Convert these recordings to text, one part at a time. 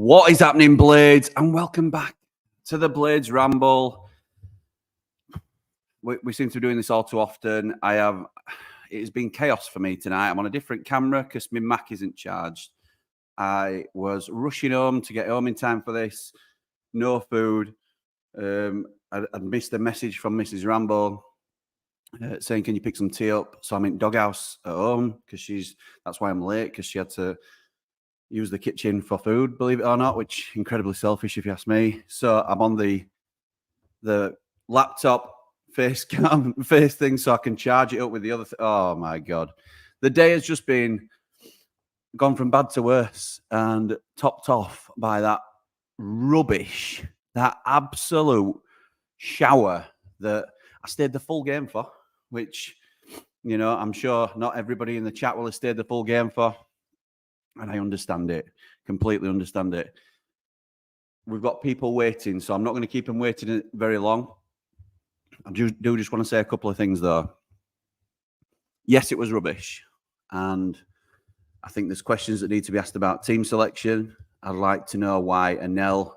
What is happening, Blades? And welcome back to the Blades Ramble. We seem to be doing this all too often. It has been chaos for me tonight. I'm on a different camera because my Mac isn't charged. I was rushing home to get home in time for this. No food. I'd missed a message from Mrs. Ramble saying, can you pick some tea up? So I'm in doghouse at home because that's why I'm late, because she had to use the kitchen for food, believe it or not, which incredibly selfish if you ask me. So I'm on the laptop face thing so I can charge it up with the other oh my God. The day has just gone from bad to worse and topped off by that rubbish, that absolute shower that I stayed the full game for, which, you know, I'm sure not everybody in the chat will have stayed the full game for. And I understand it, completely understand it. We've got people waiting, so I'm not going to keep them waiting very long. I do just want to say a couple of things, though. Yes, it was rubbish. And I think there's questions that need to be asked about team selection. I'd like to know why Anel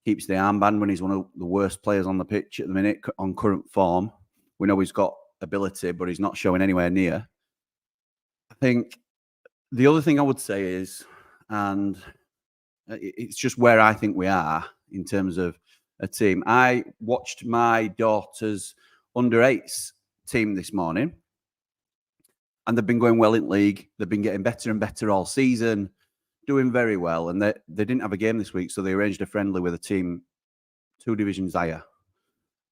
keeps the armband when he's one of the worst players on the pitch at the minute on current form. We know he's got ability, but he's not showing anywhere near. I think the other thing I would say is, and it's just where I think we are in terms of a team. I watched my daughter's under-8s team this morning, and they've been going well in league. They've been getting better and better all season, doing very well. And they didn't have a game this week, so they arranged a friendly with a team 2 divisions higher,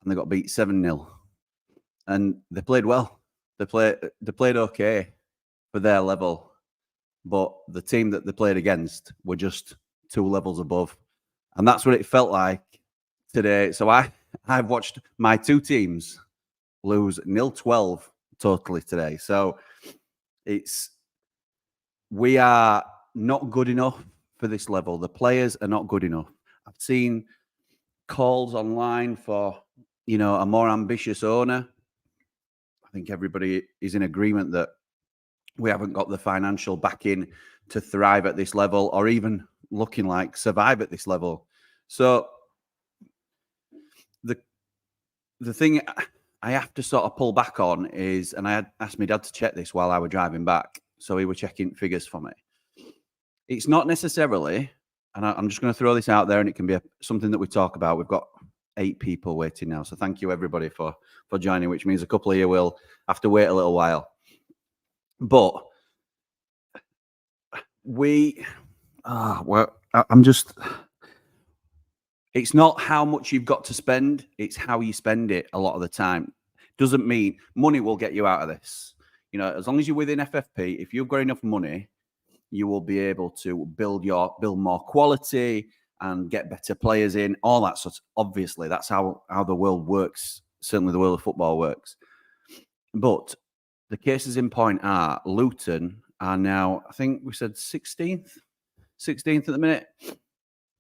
and they got beat 7-0. And they played well. They played okay for their level. But the team that they played against were just 2 levels above. And that's what it felt like today. So I've watched my 2 teams lose 0-12 totally today. So we are not good enough for this level. The players are not good enough. I've seen calls online for, you know, a more ambitious owner. I think everybody is in agreement that we haven't got the financial backing to thrive at this level, or even looking like survive at this level. So the thing I have to sort of pull back on is, and I had asked my dad to check this while I was driving back, so he was checking figures for me. It's not necessarily, and I'm just going to throw this out there, and it can be something that we talk about. We've got 8 people waiting now, so thank you everybody for joining, which means a couple of you will have to wait a little while. But it's not how much you've got to spend, it's how you spend it a lot of the time. Doesn't mean money will get you out of this. You know, as long as you're within FFP, if you've got enough money, you will be able to build more quality and get better players in, all that sort of, obviously, that's how the world works. Certainly the world of football works. But the cases in point are Luton are now, I think we said 16th at the minute.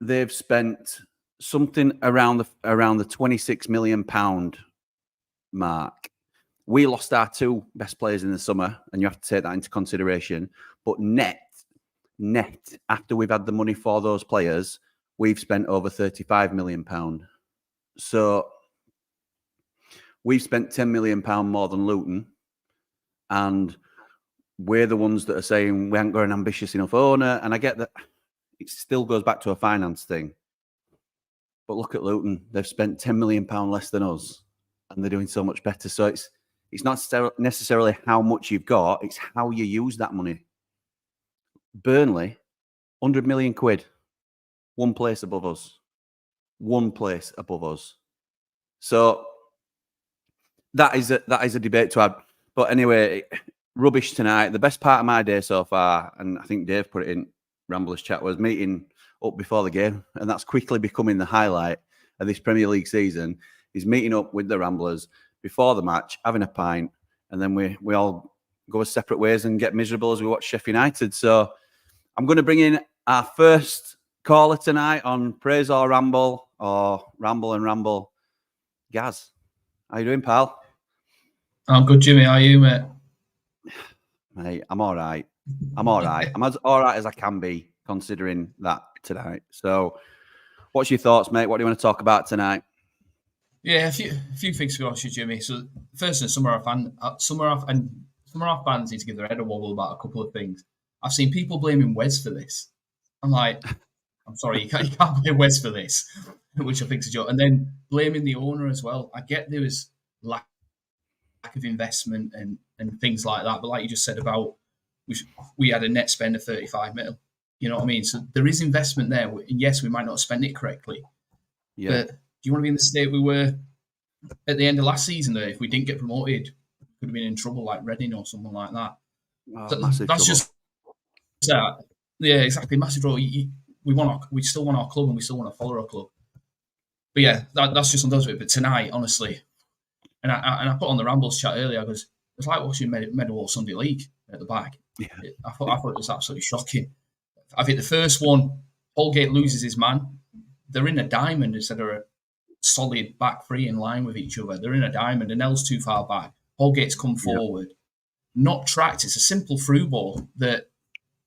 They've spent something around the £26 million mark. We lost our 2 best players in the summer, and you have to take that into consideration. But net, after we've had the money for those players, we've spent over £35 million. So we've spent £10 million more than Luton. And we're the ones that are saying we haven't got an ambitious enough owner. And I get that it still goes back to a finance thing. But look at Luton. They've spent £10 million less than us, and they're doing so much better. So it's not necessarily how much you've got, it's how you use that money. Burnley, 100 million quid, 1 place above us. 1 place above us. So that is a debate to have. But anyway, rubbish tonight. The best part of my day so far, and I think Dave put it in Rambler's chat, was meeting up before the game. And that's quickly becoming the highlight of this Premier League season, is meeting up with the Ramblers before the match, having a pint, and then we all go our separate ways and get miserable as we watch Sheffield United. So I'm going to bring in our first caller tonight on Praise or Ramble, or Ramble and Ramble. Gaz, how you doing, pal? I'm good, Jimmy. How are you, mate? Mate, I'm all right. I'm as all right as I can be, considering that tonight. So, what's your thoughts, mate? What do you want to talk about tonight? Yeah, a few things to be honest with Jimmy. So, first, some of our fans need to give their head a wobble about a couple of things. I've seen people blaming Wes for this. I'm like, I'm sorry, you can't blame Wes for this, which I think is a joke. And then blaming the owner as well. I get there was lack of investment and things like that, but like you just said about we had a net spend of 35 mil. You know what I mean? So there is investment there. And yes, we might not spend it correctly, but do you want to be in the state we were at the end of last season? That if we didn't get promoted, we could have been in trouble like Reading or something like that. Oh, So massive that's trouble. just that. Yeah, exactly. Massive trouble. We still want our club and we still want to follow our club. But yeah, that's just on those bit. But tonight, honestly, and I put on the Rambles chat earlier, I goes, it's like watching Meadowhall Sunday League at the back. Yeah. I thought it was absolutely shocking. I think the first one, Holgate loses his man. They're in a diamond instead of a solid back three in line with each other. They're in a diamond, and Nell's too far back. Holgate's come forward, not tracked. It's a simple through ball that,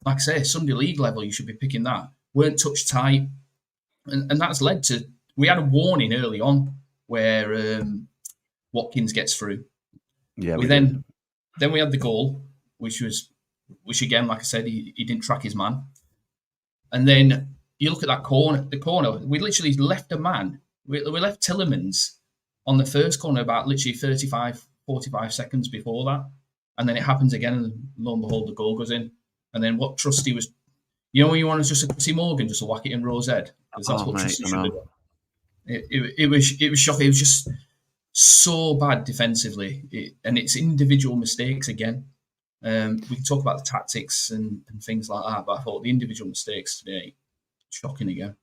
like I say, Sunday League level, you should be picking that. Weren't touched tight, and that's led to. We had a warning early on where Watkins gets through. Yeah, then we had the goal, which again, like I said, he didn't track his man. And then you look at that corner, we literally left a man. We left Tillemans on the first corner about literally 35, 45 seconds before that. And then it happens again, and lo and behold, the goal goes in. And then what Trusty was, when you want to just a Chrissy Morgan, just to whack it in Rose Head. Because that's what Trusty should have done. It was shocking. It was just so bad defensively. And it's individual mistakes again. We can talk about the tactics and things like that, but I thought the individual mistakes today, shocking again.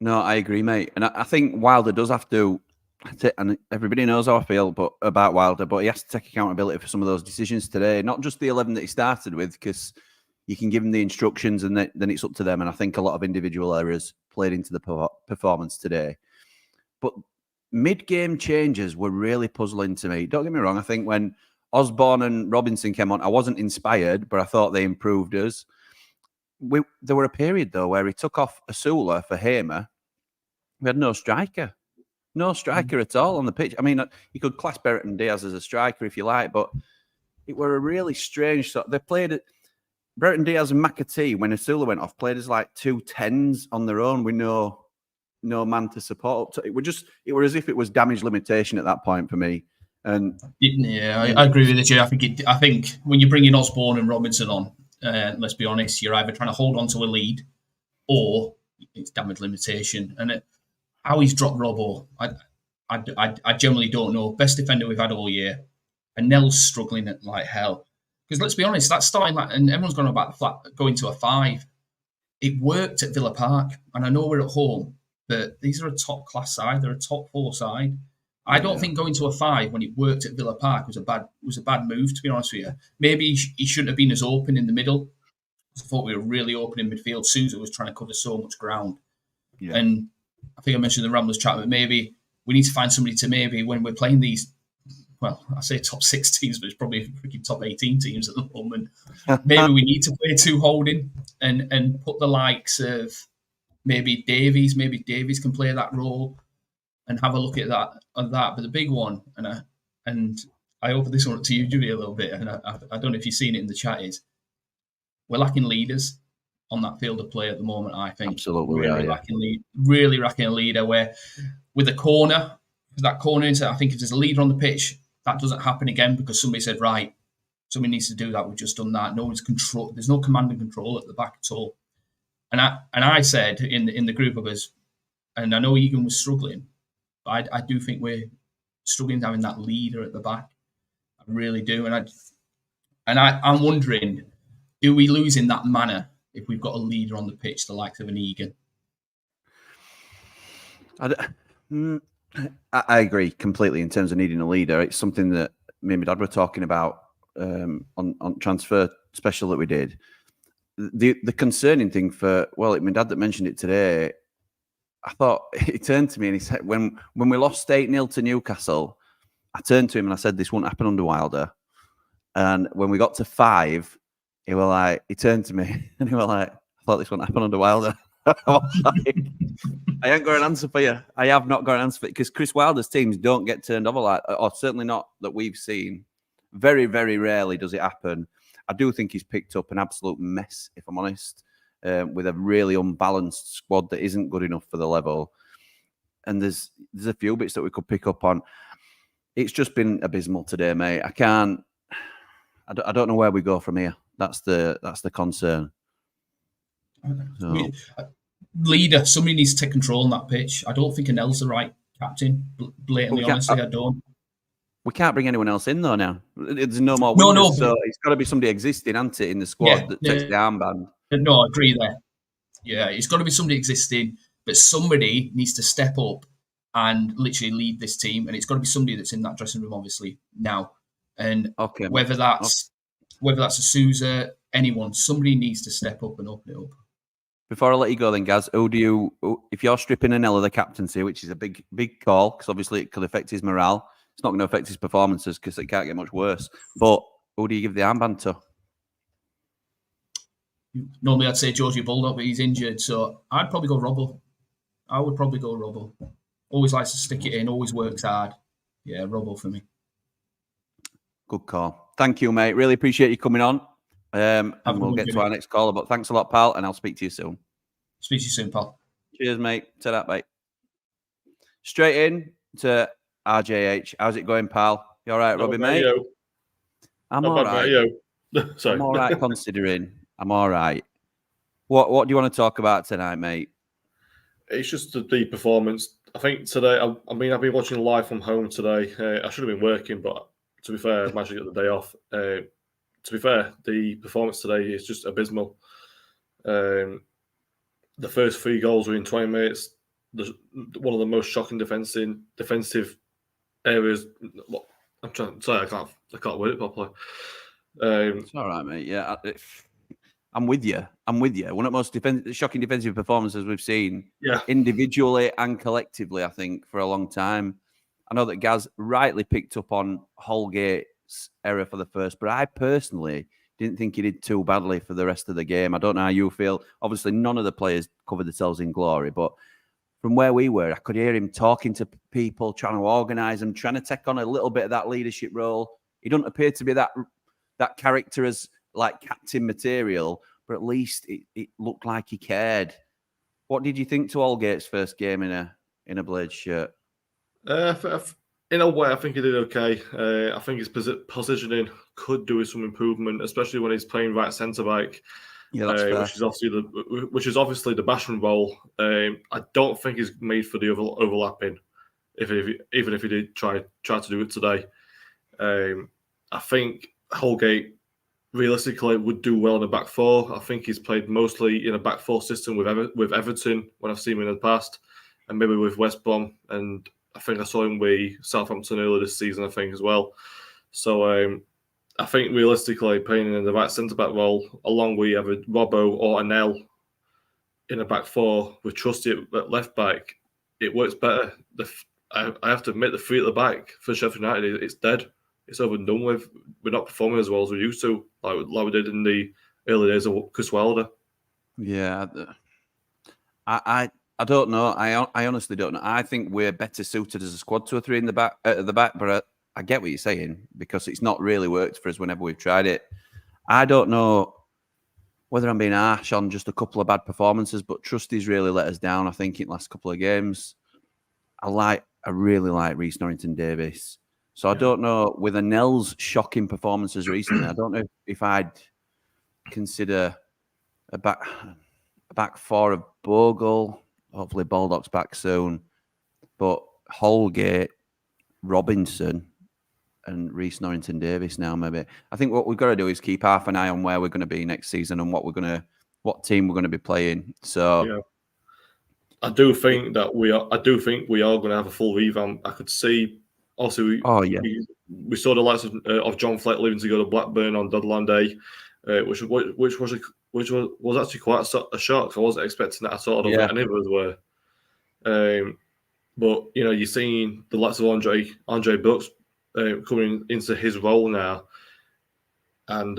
No, I agree, mate. And I think Wilder does have to, and everybody knows how I feel about Wilder, but he has to take accountability for some of those decisions today. Not just the 11 that he started with, because you can give them the instructions and then it's up to them. And I think a lot of individual errors played into the performance today. But mid-game changes were really puzzling to me. Don't get me wrong. I think when Osborne and Robinson came on, I wasn't inspired, but I thought they improved us. There were a period, though, where he took off Asula for Hamer. We had no striker. No striker at all on the pitch. I mean, you could class Brereton Diaz as a striker if you like, but it were a really strange sort. They played it. Brereton Diaz and McAtee, when Asula went off, played as like 2 10s on their own with no man to support. It was as if it was damage limitation at that point for me. And I agree with you. I think when you bring in Osborne and Robinson on, let's be honest, you're either trying to hold on to a lead or it's damage limitation. And how he's dropped Robbo, I generally don't know. Best defender we've had all year, and Nell's struggling at like hell. Because let's be honest, that's starting and everyone's gone about the flat going to a 5. It worked at Villa Park, and I know we're at home, but these are a top class side. They're a top 4 side. I don't think going to a 5 when it worked at Villa Park was a bad move, to be honest with you. Maybe he shouldn't have been as open in the middle. I thought we were really open in midfield. Sousa was trying to cover so much ground. Yeah. And I think I mentioned the Ramblers chat, but maybe we need to find somebody to maybe when we're playing these, well, I say top 6 teams, but it's probably freaking top 18 teams at the moment. Maybe we need to play 2 holding and put the likes of maybe Davies. Maybe Davies can play that role. And have a look at that. But the big one, and I open this one up to you, Jimmy, a little bit, and I don't know if you've seen it in the chat, is we're lacking leaders on that field of play at the moment, I think. Absolutely. Really lacking a leader where with the corner, that corner, I think if there's a leader on the pitch, that doesn't happen again because somebody said, right, somebody needs to do that. We've just done that. No one's control. There's no command and control at the back at all. And I said in the group of us, and I know Egan was struggling, but I do think we're struggling having that leader at the back. I really do. And I'm wondering, do we lose in that manner if we've got a leader on the pitch, the likes of an Egan? I agree completely in terms of needing a leader. It's something that me and my dad were talking about on transfer special that we did. The concerning thing my dad that mentioned it today, I thought he turned to me and he said, when we lost 8-0 to Newcastle, I turned to him and I said, this won't happen under Wilder. And when we got to 5, he turned to me and he was like, I thought this won't happen under Wilder. I ain't got an answer for you. I have not got an answer for it because Chris Wilder's teams don't get turned over like, or certainly not that we've seen. Very, very rarely does it happen. I do think he's picked up an absolute mess, if I'm honest, with a really unbalanced squad that isn't good enough for the level. And there's a few bits that we could pick up on. It's just been abysmal today, mate. I don't know where we go from here. That's the concern. So. Leader, somebody needs to take control on that pitch. I don't think Anel's the right captain. Blatantly, honestly, I don't. We can't bring anyone else in though now. There's no more wingers, so it's got to be somebody existing, hasn't it, in the squad that takes the armband. No, I agree there. Yeah, it's got to be somebody existing, but somebody needs to step up and literally lead this team, and it's got to be somebody that's in that dressing room, obviously now. And whether that's a Sousa, anyone, somebody needs to step up and open it up. Before I let you go, then, Gaz, if you're stripping Anel of the captaincy, which is a big call, because obviously it could affect his morale. It's not going to affect his performances because it can't get much worse. But who do you give the armband to? Normally, I'd say Georgie Bulldog, but he's injured, so I'd probably go Robbo. I would probably go Robbo. Always likes to stick it in, always works hard. Yeah, Robbo for me. Good call. Thank you, mate. Really appreciate you coming on. And we'll get to our next caller. But thanks a lot, pal, and I'll speak to you soon. Speak to you soon, pal. Cheers, mate. To that, mate. Straight in to RJH. How's it going, pal? You all right, Robbie, mate? Yo. I'm all right. Sorry. I'm all right, considering. I'm all right. What do you want to talk about tonight, mate? It's just the performance. I think today, I've been watching live from home today. I should have been working, but to be fair, I managed to get the day off. To be fair, the performance today is just abysmal. The first 3 goals were in 20 minutes. One of the most shocking defensive areas. I can't word it properly. It's all right, mate. Yeah, I'm with you. One of the most shocking defensive performances we've seen, individually and collectively, I think, for a long time. I know that Gaz rightly picked up on Holgate's error for the first, but I personally didn't think he did too badly for the rest of the game. I don't know how you feel. Obviously, none of the players covered themselves in glory, but from where we were, I could hear him talking to people, trying to organise them, trying to take on a little bit of that leadership role. He doesn't appear to be that character as like captain material, but at least it looked like he cared. What did you think to Holgate's first game in a Blades shirt? In a way, I think he did okay. I think his positioning could do with some improvement, especially when he's playing right centre back. Yeah, that's fair. Which is obviously the Basham role. I don't think he's made for the overlapping. Even if he did try to do it today, I think Holgate realistically would do well in a back 4. I think he's played mostly in a back 4 system with Everton when I've seen him in the past, and maybe with West Brom, and I think I saw him with Southampton earlier this season, I think, as well. So I think realistically playing in the right centre-back role, along with either Robbo or Anel in a back 4 with Trusty at left-back, it works better. I have to admit, the 3 at the back for Sheffield United, it's dead. It's over and done with. We're not performing as well as we used to, like we did in the early days of Chris Wilder. Yeah, I don't know. I honestly don't know. I think we're better suited as a squad to a 3 in the back at the back, but I get what you're saying because it's not really worked for us whenever we've tried it. I don't know whether I'm being harsh on just a couple of bad performances, but Trusty's really let us down, I think, in the last couple of games. I really like Reece Norrington-Davies. So I don't know, with Anel's shocking performances recently, I don't know if I'd consider a back 4 of Bogle. Hopefully Baldock's back soon. But Holgate, Robinson, and Reece Norrington-Davies now, maybe. I think what we've got to do is keep half an eye on where we're going to be next season and what team we're going to be playing. So I do think we are going to have a full revamp. I could see. Also, we saw the likes of John Fleck leaving to go to Blackburn on deadline day, which was actually quite a shock. I wasn't expecting that at all. I don't think any of us were. But you're seeing the likes of Andre Brooks coming into his role now, and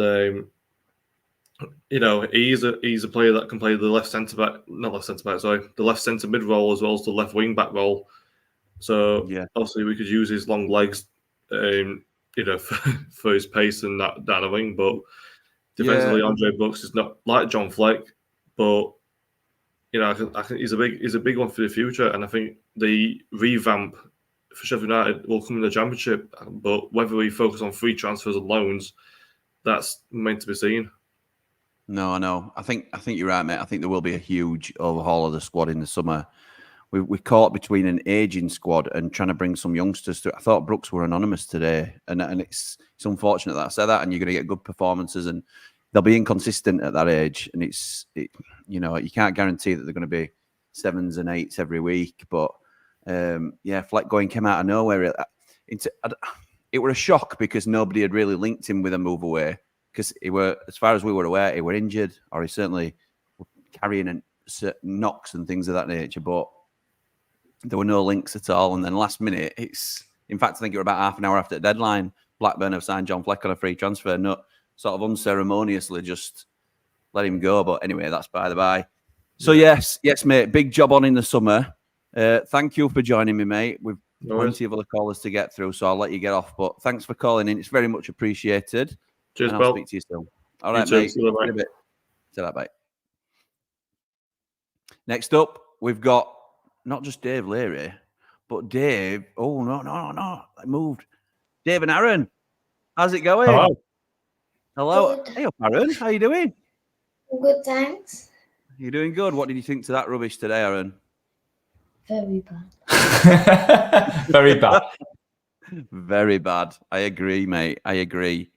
you know, he's a player that can play the left centre back, not left centre back, sorry, the left centre mid role as well as the left wing back role. So Yeah. obviously we could use his long legs, you know, for his pace and that down the wing. But defensively, Andre Brooks is not like John Fleck, but you know, I think he's a big one for the future. And I think the revamp for Sheffield United will come in the Championship. But whether we focus on free transfers and loans, that's meant to be seen. No, I know. I think you're right, mate. I think there will be a huge overhaul of the squad in the summer. We caught between an aging squad and trying to bring some youngsters through. I thought Brooks were anonymous today, and it's unfortunate that I said that. And you're going to get good performances, and they'll be inconsistent at that age. And you know, you can't guarantee that they're going to be 7s and 8s every week. But yeah, Fleck going came out of nowhere. It were a shock because nobody had really linked him with a move away. Because he were, as far as we were aware, he were injured, or he certainly was carrying certain knocks and things of that nature. But there were no links at all. And then last minute, in fact, I think it was about half an hour after the deadline, Blackburn have signed John Fleck on a free transfer. No, sort of unceremoniously just let him go. But anyway, that's by the by. So yes, mate, big job on in the summer. Thank you for joining me, mate. We've plenty of other callers to get through, so I'll let you get off. But thanks for calling in. It's very much appreciated. Cheers, and I'll speak to you soon. All right, mate. See you in a bit. See that, mate. Next up, we've got not just Dave Leary, but Dave. Oh, no. I moved. Dave and Aaron. How's it going? Hello. Good. Hey, Aaron. How you doing? Good, thanks. You're doing good. What did you think to that rubbish today, Aaron? Very bad. Very bad. Very bad. I agree, mate. I agree.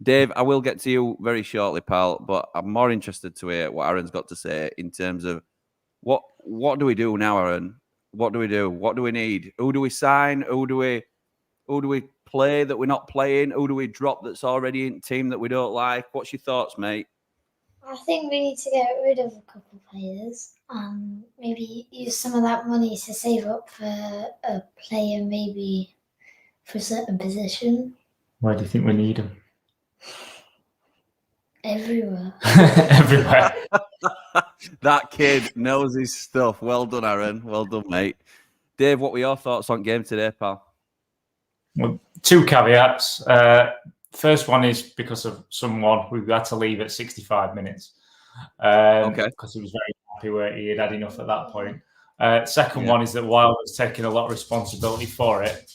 Dave, I will get to you very shortly, pal, but I'm more interested to hear what Aaron's got to say in terms of what do we do now, Aaron? What do we do? What do we need? Who do we sign? Who do we play that we're not playing? Who do we drop that's already in the team that we don't like? What's your thoughts, mate? I think we need to get rid of a couple of players and maybe use some of that money to save up for a player, maybe for a certain position. Why do you think we need them? Everywhere. Everywhere. That kid knows his stuff. Well done, Aaron. Well done, mate. Dave, what were your thoughts on game today, pal? Well, two caveats. First one is because of someone who had to leave at 65 minutes. Okay. Because he was very happy where he had enough at that point. Second one is that Wilde was taking a lot of responsibility for it.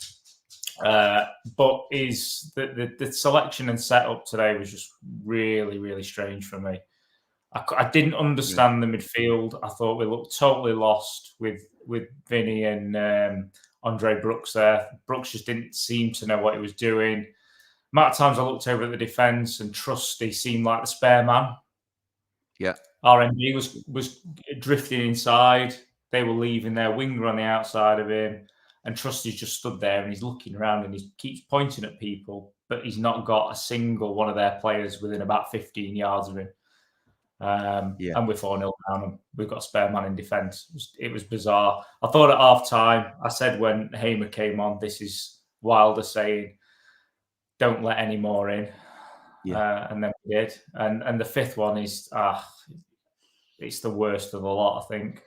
But the selection and setup today was just really, really strange for me. I didn't understand the midfield. I thought we looked totally lost with Vinny and Andre Brooks there. Brooks just didn't seem to know what he was doing. Amount of times I looked over at the defence and Trusty seemed like the spare man. Yeah. RMB was drifting inside. They were leaving their winger on the outside of him. And Trusty's just stood there and he's looking around and he keeps pointing at people, but he's not got a single one of their players within about 15 yards of him. And we're 4-0 down and we've got a spare man in defence. It was bizarre. I thought at half-time, I said when Hamer came on, this is Wilder saying, don't let any more in. Yeah. And then we did. And the fifth one is, it's the worst of the lot, I think.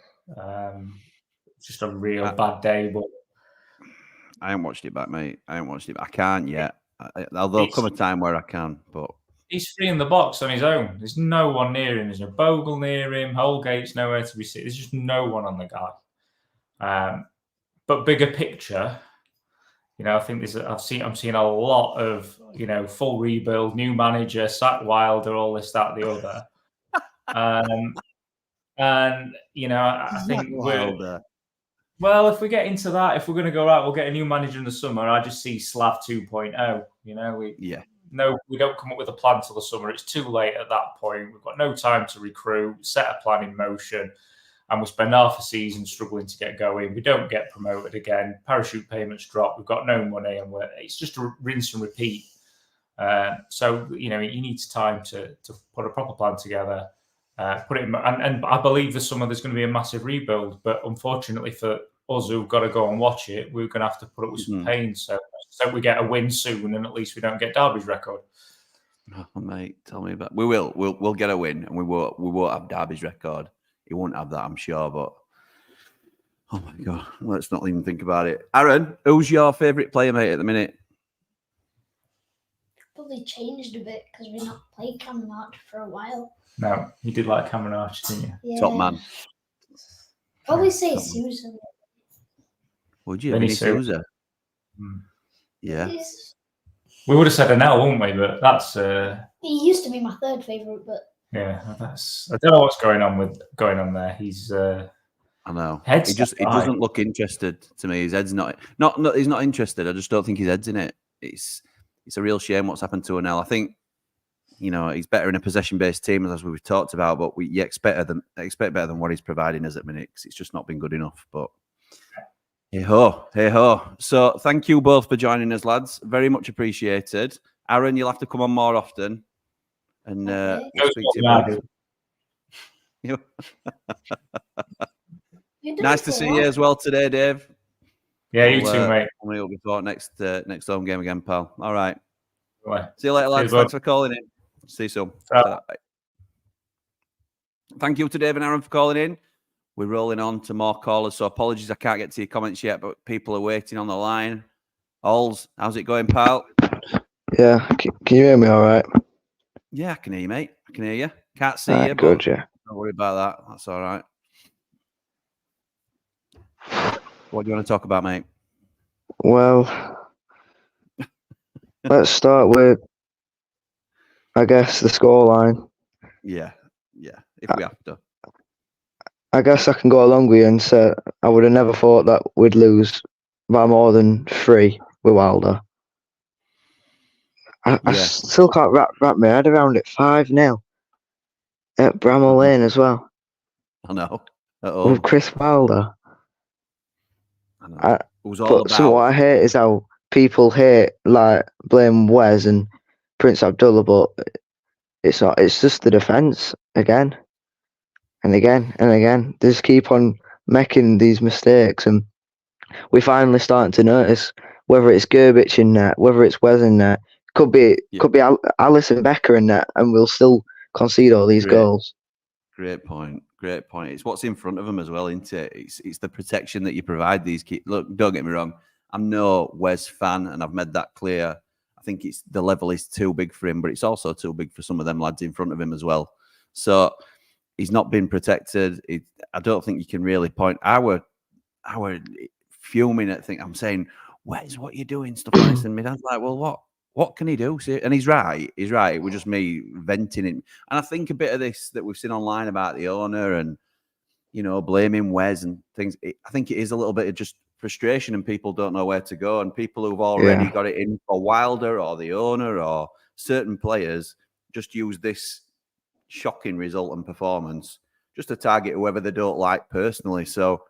It's just a real bad day, but I haven't watched it back, mate. I can't yet. There'll come a time where I can, but he's free in the box on his own. There's no one near him. There's no Bogle near him. Holgate's nowhere to be seen. There's just no one on the guy. But bigger picture, I think I'm seeing a lot of, full rebuild, new manager, sack Wilder, all this, that, the other. I think Wilder. Well, if we get into that, if we're going to go out, we'll get a new manager in the summer. I just see Slav 2.0. We don't come up with a plan till the summer. It's too late at that point. We've got no time to recruit, set a plan in motion, and we spend half a season struggling to get going. We don't get promoted again. Parachute payments drop. We've got no money, and it's just a rinse and repeat. So you need time to put a proper plan together. Put it in, and I believe this summer there's going to be a massive rebuild, but unfortunately for us who've got to go and watch it, we're going to have to put up with some pain. So we get a win soon, and at least we don't get Derby's record. Oh, mate, tell me about. We'll get a win, and we won't have Derby's record. He won't have that, I'm sure. But oh my god, let's not even think about it. Aaron, who's your favourite player, mate, at the minute? Probably changed a bit because we've not played Cameron Archer for a while. No, you did like Cameron Archer, didn't you? Yeah. Top man. Probably say Top man. Susan. Would you? Vinny Vinny Souza. Yeah. We would have said Anel, wouldn't we? But that's He used to be my third favourite, but yeah, that's. I don't know what's going on there. He's I know. Head's He not doesn't look interested to me. His head's not he's not interested. I just don't think his head's in it. It's a real shame what's happened to Anel. I think, you know, he's better in a possession-based team, as we've talked about, but you expect better than what he's providing us at minute, because it's just not been good enough. But hey ho. So thank you both for joining us, lads. Very much appreciated. Aaron, you'll have to come on more often. And Okay. we'll speak to you about it. You're doing Nice to so see well. you as well today, Dave. yeah, you too, mate. We'll meet up before next home game again, pal. All right. Right. See you later, lads. Cheers, bud. Thanks for calling in. See you soon. Ta. Bye. Thank you to Dave and Aaron for calling in. We're rolling on to more callers, so apologies I can't get to your comments yet, but people are waiting on the line. Alls, how's it going, pal? Yeah, can you hear me all right? Yeah, I can hear you, mate. I can hear you. Can't see you, Good, but yeah. don't worry about that. That's all right. What do you want to talk about, mate? Well, let's start with, I guess, the scoreline. Yeah, if we have to. I guess I can go along with you and say I would have never thought that we'd lose by more than 3 with Wilder. I still can't wrap my head around it. 5-0 at Bramall Lane as well. I know. At home. With Chris Wilder. I know. It was all But what I hate is how people blame Wes and Prince Abdullah, but it's not. It's just the defence again and again and again. They just keep on making these mistakes, and we're finally starting to notice whether it's Gerbich in net, whether it's Wes in net. Could be Allison Becker in net, and we'll still concede all these goals. Great point. It's what's in front of them as well, isn't it? It's the protection that you provide these kids. Look, don't get me wrong. I'm no Wes fan, and I've made that clear. I think it's the level is too big for him, but it's also too big for some of them lads in front of him as well. So he's not been protected. I don't think you can really point. Our fuming at I'm saying, Wes, what are you doing? Stuff like this. And my dad's like, well, what can he do? See, and he's right. It was just me venting it. And I think a bit of this that we've seen online about the owner and, you know, blaming Wes and things. I think it is a little bit of just frustration, and people don't know where to go. And people who've already got it in for Wilder or the owner or certain players just use this shocking result and performance just to target whoever they don't like personally. So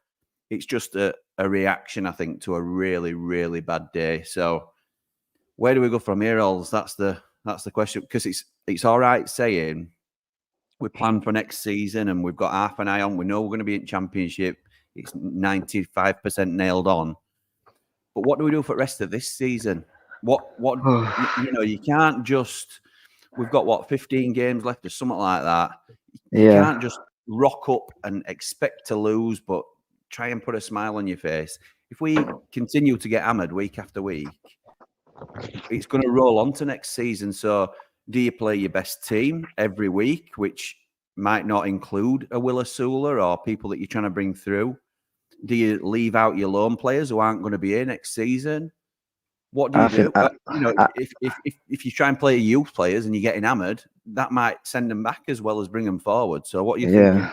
it's just a reaction, I think, to a really, really bad day. So where do we go from here, Alls? That's the question. Because it's all right saying we plan for next season and we've got half an eye on. We know we're going to be in Championship. It's 95% nailed on. But what do we do for the rest of this season? What you know, you can't just. We've got 15 games left or something like that. You can't just rock up and expect to lose, but try and put a smile on your face. If we continue to get hammered week after week, it's going to roll on to next season. So do you play your best team every week, which might not include a Willa Sula or people that you're trying to bring through? Do you leave out your loan players who aren't going to be here next season? What do you do? If you try and play youth players and you're getting hammered, that might send them back as well as bring them forward. So what are you thinking?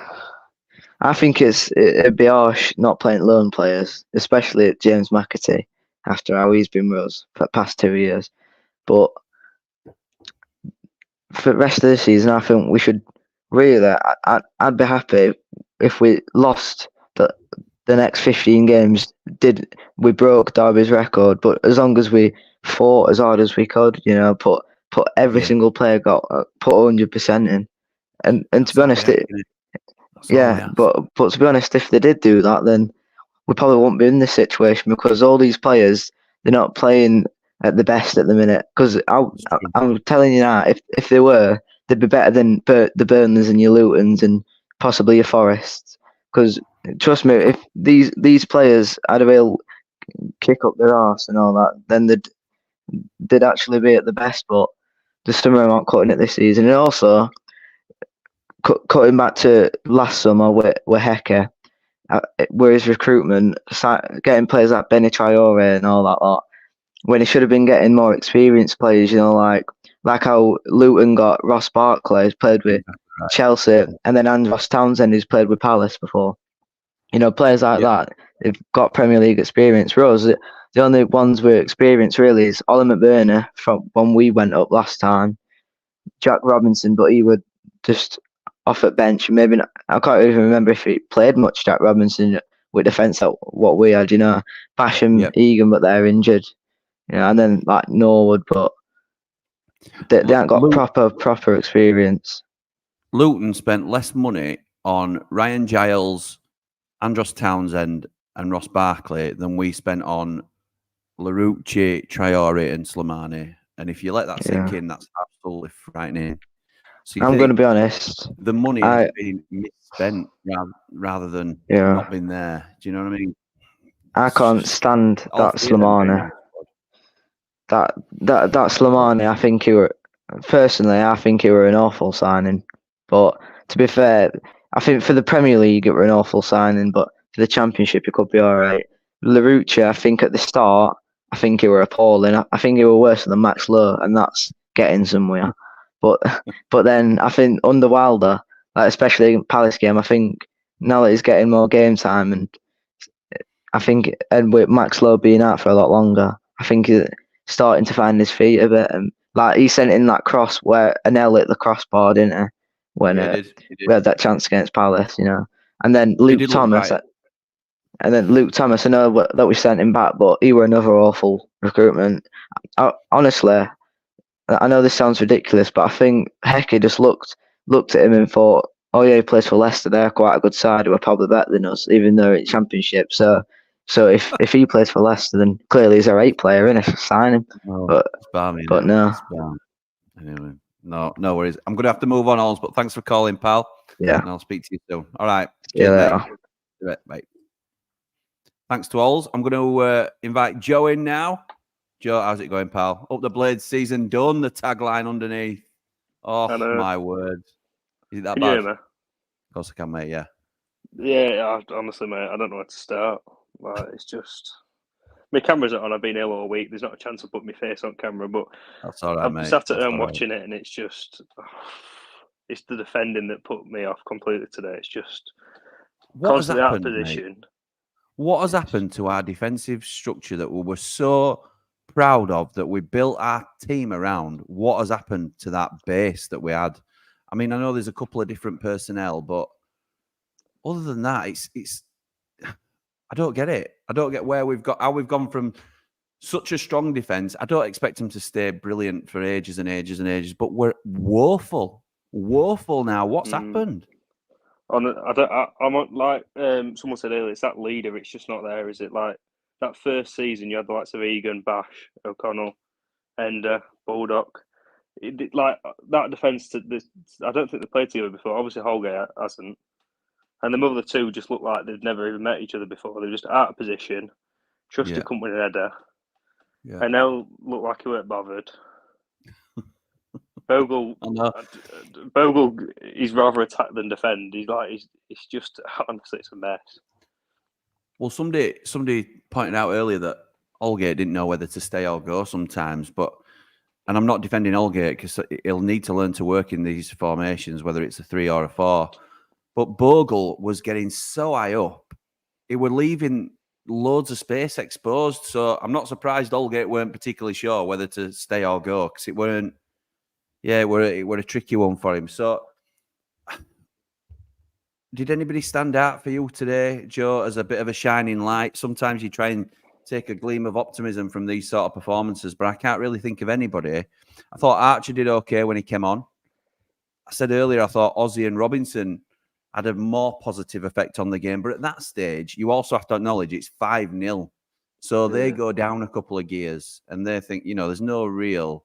I think it'd be harsh not playing loan players, especially at James McAtee after how he's been with us for the past 2 years. But for the rest of the season, I think we should really. I'd be happy if we lost the next 15 games. We broke Derby's record, but as long as we fought as hard as we could, you know, put every single player got put 100% in, and to be honest, but to be honest, if they did do that, then we probably won't be in this situation, because all these players, they're not playing at the best at the minute. Because I'm telling you now, if they were, they'd be better than the Burnleys and your Lutons and possibly your Forests. Because trust me, if these players had a real kick up their arse and all that, then they'd actually be at the best. But just some of them aren't cutting it this season. And also, cutting back to last summer with Hecke, where his recruitment, getting players like Benny Traore and all that lot, when he should have been getting more experienced players, like how Luton got Ross Barkley, who's played with Chelsea, and then Andros Townsend, who's played with Palace before. Players like that, they've got Premier League experience. For us, the only ones with experience really is Ollie McBurney from when we went up last time, Jack Robinson, but he would just off at bench. Maybe not, I can't even remember if he played much, Jack Robinson, with defence at what we had. Basham, Egan, but they're injured. And then like Norwood, but they haven't got proper experience. Luton spent less money on Ryan Giles, Andros Townsend, and Ross Barkley than we spent on Larouci, Traore, and Slimani. And if you let that sink in, that's absolutely frightening. So I'm going to be honest. The money has been misspent rather than not been there. Do you know what I mean? I can't stand that Slimani. That Slimani, I think he were an awful signing. But to be fair, I think for the Premier League it were an awful signing, but for the Championship it could be alright. Larouci, I think at the start, I think he were appalling. I think he were worse than Max Lowe, and that's getting somewhere. But then I think under Wilder, like especially in Palace game, I think now that he's getting more game time, and I think and with Max Lowe being out for a lot longer, I think he's starting to find his feet a bit. And like he sent in that cross where Anel hit the crossbar, didn't he? When we had that chance against Palace, And then Luke Thomas. And then Luke Thomas, I know that we sent him back, but he were another awful recruitment. Honestly, I know this sounds ridiculous, but I think Hecke just looked at him and thought, oh yeah, he plays for Leicester, they're quite a good side, who are probably better than us, even though it's Championship. So if he plays for Leicester, then clearly he's a right player, isn't he? Sign him. But no. Anyway, no worries. I'm going to have to move on, Ols, but thanks for calling, pal. Yeah. And I'll speak to you soon. All right. See you later. Mate. Thanks to Ols. I'm going to invite Joe in now. Joe, how's it going, pal? Up the Blades season done. The tagline underneath. Oh, my word. Is it that bad? Yeah, man. Of course I can, mate, yeah. Yeah, honestly, mate, I don't know where to start. Like, it's just... My camera's not on. I've been ill all week. There's not a chance to put my face on camera, but that's all right, I've mate. sat at home watching it, and it's just... it's the defending that put me off completely today. It's just constantly out of position. Mate? What has happened to our defensive structure that we were so proud of, that we built our team around? What has happened to that base that we had? I mean, I know there's a couple of different personnel, but other than that, it's I don't get it. I don't get how we've gone from such a strong defense. I don't expect them to stay brilliant for ages and ages and ages, but we're woeful now. What's happened? I'm like someone said earlier, it's that leader. It's just not there, is it? Like that first season, you had the likes of Egan, Bash, O'Connell, and Baldock. Like that defence. I don't think they played together before. Obviously, Holgate hasn't. And the other two just look like they've never even met each other before. They're just out of position. Trusty to come with an header. Yeah. And they'll look like he weren't bothered. Bogle, he's rather attack than defend. It's just, honestly, it's a mess. Well, somebody pointed out earlier that Holgate didn't know whether to stay or go sometimes, and I'm not defending Holgate because he'll need to learn to work in these formations, whether it's a 3 or a 4. But Bogle was getting so high up, it were leaving loads of space exposed. So I'm not surprised Holgate weren't particularly sure whether to stay or go, because it weren't. Yeah, it were a tricky one for him. So, did anybody stand out for you today, Joe, as a bit of a shining light? Sometimes you try and take a gleam of optimism from these sort of performances, but I can't really think of anybody. I thought Archer did okay when he came on. I said earlier I thought Ozzy and Robinson had a more positive effect on the game, but at that stage, you also have to acknowledge it's 5-0. So they Yeah. go down a couple of gears and they think, there's no real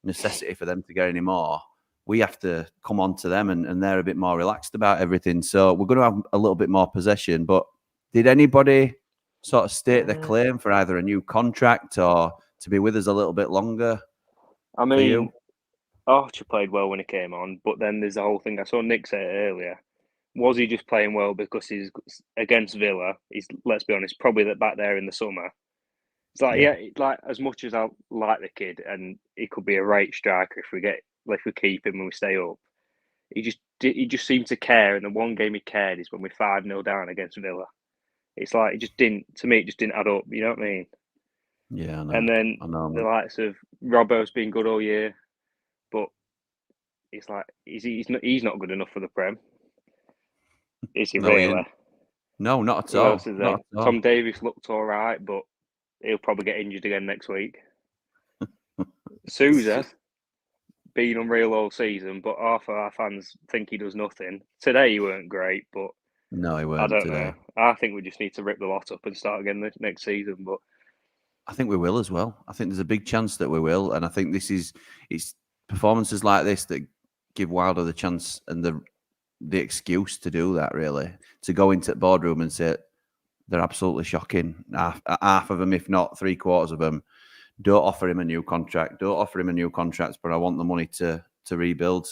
necessity for them to get any more. We have to come on to them and they're a bit more relaxed about everything. So we're going to have a little bit more possession. But did anybody sort of state their claim for either a new contract or to be with us a little bit longer? I for you? mean, Archer played well when he came on, but then there's the whole thing. I saw Nick say it earlier. Was he just playing well because he's against Villa? He's, let's be honest, probably that back there in the summer. It's like, yeah, like as much as I like the kid, and he could be a great striker if we keep him and we stay up. He just seemed to care, and the one game he cared is when we 5-0 down against Villa. It's like it just didn't add up. You know what I mean? Yeah, I know. And then the likes of Robbo's been good all year, but it's like he's not good enough for the Prem. Is he really? No, not at Who all. else is there? Tom Davies looked all right, but he'll probably get injured again next week. Souza been unreal all season, but half of our fans think he does nothing. Today he weren't great, but no, he weren't I don't today. know. I think we just need to rip the lot up and start again next season. But I think we will as well. I think there's a big chance that we will, and I think it's performances like this that give Wilder the chance and the excuse to do that. Really, to go into the boardroom and say they're absolutely shocking. Half of them, if not 3/4 of them, don't offer him a new contract. Don't offer him a new contract, but I want the money to rebuild.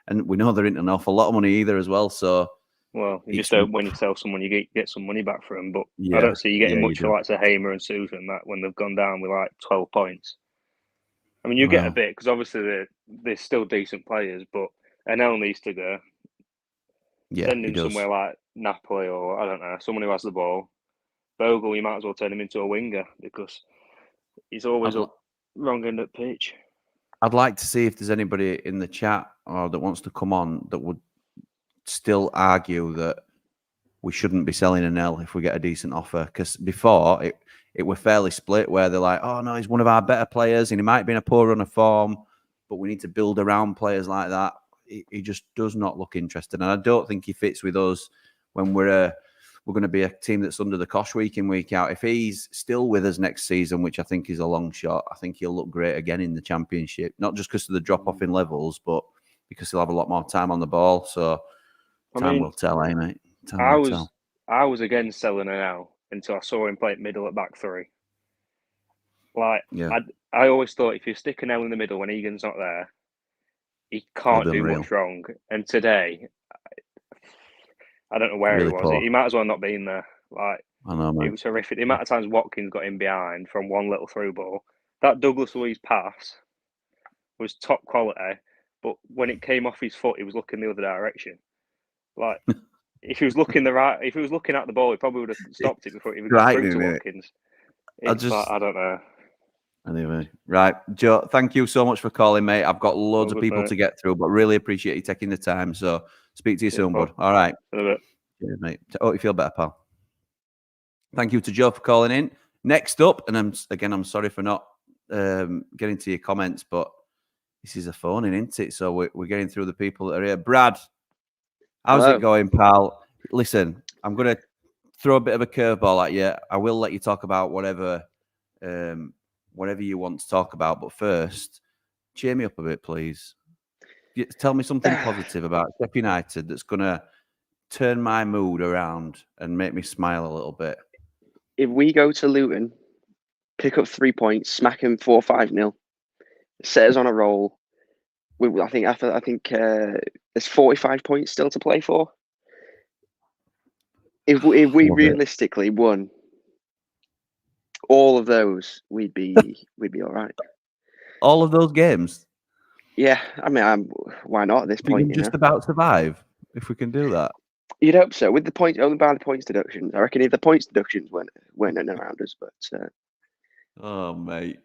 And we know there isn't an awful lot of money either as well. So, well, you just hope when you sell someone, you get some money back for them. But I don't see you getting much for like Hamer and Sousa and that when they've gone down with like 12 points. I mean, you get a bit because obviously they're still decent players, but Enel needs to go. Yeah, send him somewhere like Napoli or I don't know, someone who has the ball. Bogle, you might as well turn him into a winger because he's always up wrong end of pitch. I'd like to see if there's anybody in the chat or that wants to come on that would still argue that we shouldn't be selling an L if we get a decent offer. Because before it were fairly split where they're like, oh no, he's one of our better players and he might be in a poor run of form, but we need to build around players like that. He just does not look interested, and I don't think he fits with us when we're going to be a team that's under the cosh week in, week out. If he's still with us next season, which I think is a long shot, I think he'll look great again in the Championship. Not just because of the drop off in levels, but because he'll have a lot more time on the ball. So time will tell, eh, mate? I was against selling an L until I saw him play at middle at back three. Like I always thought if you stick an L in the middle when Egan's not there, he can't do much wrong. And today, I don't know where he was. He might as well not be in there. Like I know, mate. It was horrific. The amount of times Watkins got in behind from one little through ball. That Douglas Luiz pass was top quality, but when it came off his foot, he was looking the other direction. Like if he was looking at the ball, he probably would have stopped it before it even got through to Watkins. I don't know. Anyway, right, Joe, thank you so much for calling, mate. I've got loads of people to get through, but really appreciate you taking the time. So speak to you soon, bud. All right. Cheers, mate. Oh, you feel better, pal. Thank you to Joe for calling in. Next up, and I'm sorry for not getting to your comments, but this is a phone in, isn't it? So we're getting through the people that are here. Brad, how's it going, pal? Listen, I'm going to throw a bit of a curveball at you. I will let you talk about whatever you want to talk about. But first, cheer me up a bit, please. Tell me something positive about Sheffield United that's going to turn my mood around and make me smile a little bit. If we go to Luton, pick up 3 points, smack him 4-5-0, set us on a roll. I think there's 45 points still to play for. If we realistically won all of those, we'd be all right. All of those games? Yeah, I mean, why not at this point? We can just about survive if we can do that. You'd hope so. With the point, only by the points deductions. I reckon if the points deductions weren't around us, but. Oh, mate,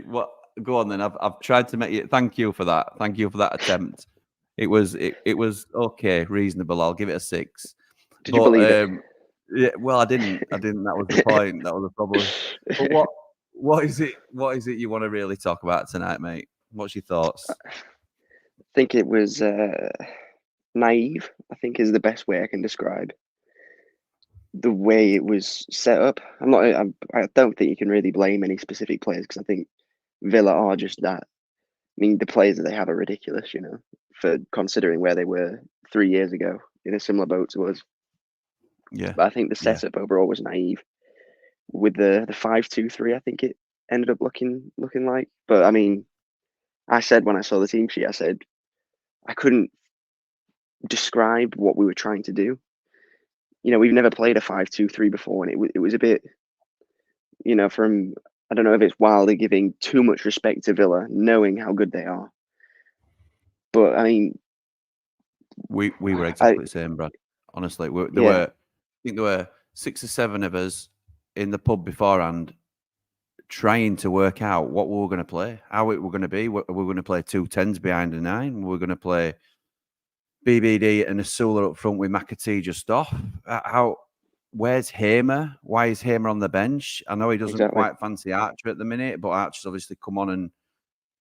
what? Go on then. I've tried to make you. Thank you for that. Thank you for that attempt. It was okay, reasonable. I'll give it a 6. Did you believe it? Yeah, well, I didn't. That was the point. That was the problem. But what is it? What is it you want to really talk about tonight, mate? What's your thoughts? I think it was naive. I think is the best way I can describe. the way it was set up. I don't think you can really blame any specific players because I think Villa are just that. I mean, the players that they have are ridiculous, for considering where they were 3 years ago in a similar boat to us. Yeah. But I think the Yeah. setup overall was naive. With the 5-2-3, I think it ended up looking like. But I mean, I said when I saw the team sheet, I said I couldn't describe what we were trying to do. We've never played a 5-2-3 before, and it was a bit, from I don't know if it's Wilder giving too much respect to Villa, knowing how good they are. But I mean, we were exactly the same, Brad. Honestly, I think there were 6 or 7 of us in the pub beforehand trying to work out what we were going to play, how it were going to be. Were we going to play 2 10s behind a 9? Were we going to play BBD and Asula up front with McAtee just off? Where's Hamer? Why is Hamer on the bench? I know he doesn't quite fancy Archer at the minute, but Archer's obviously come on and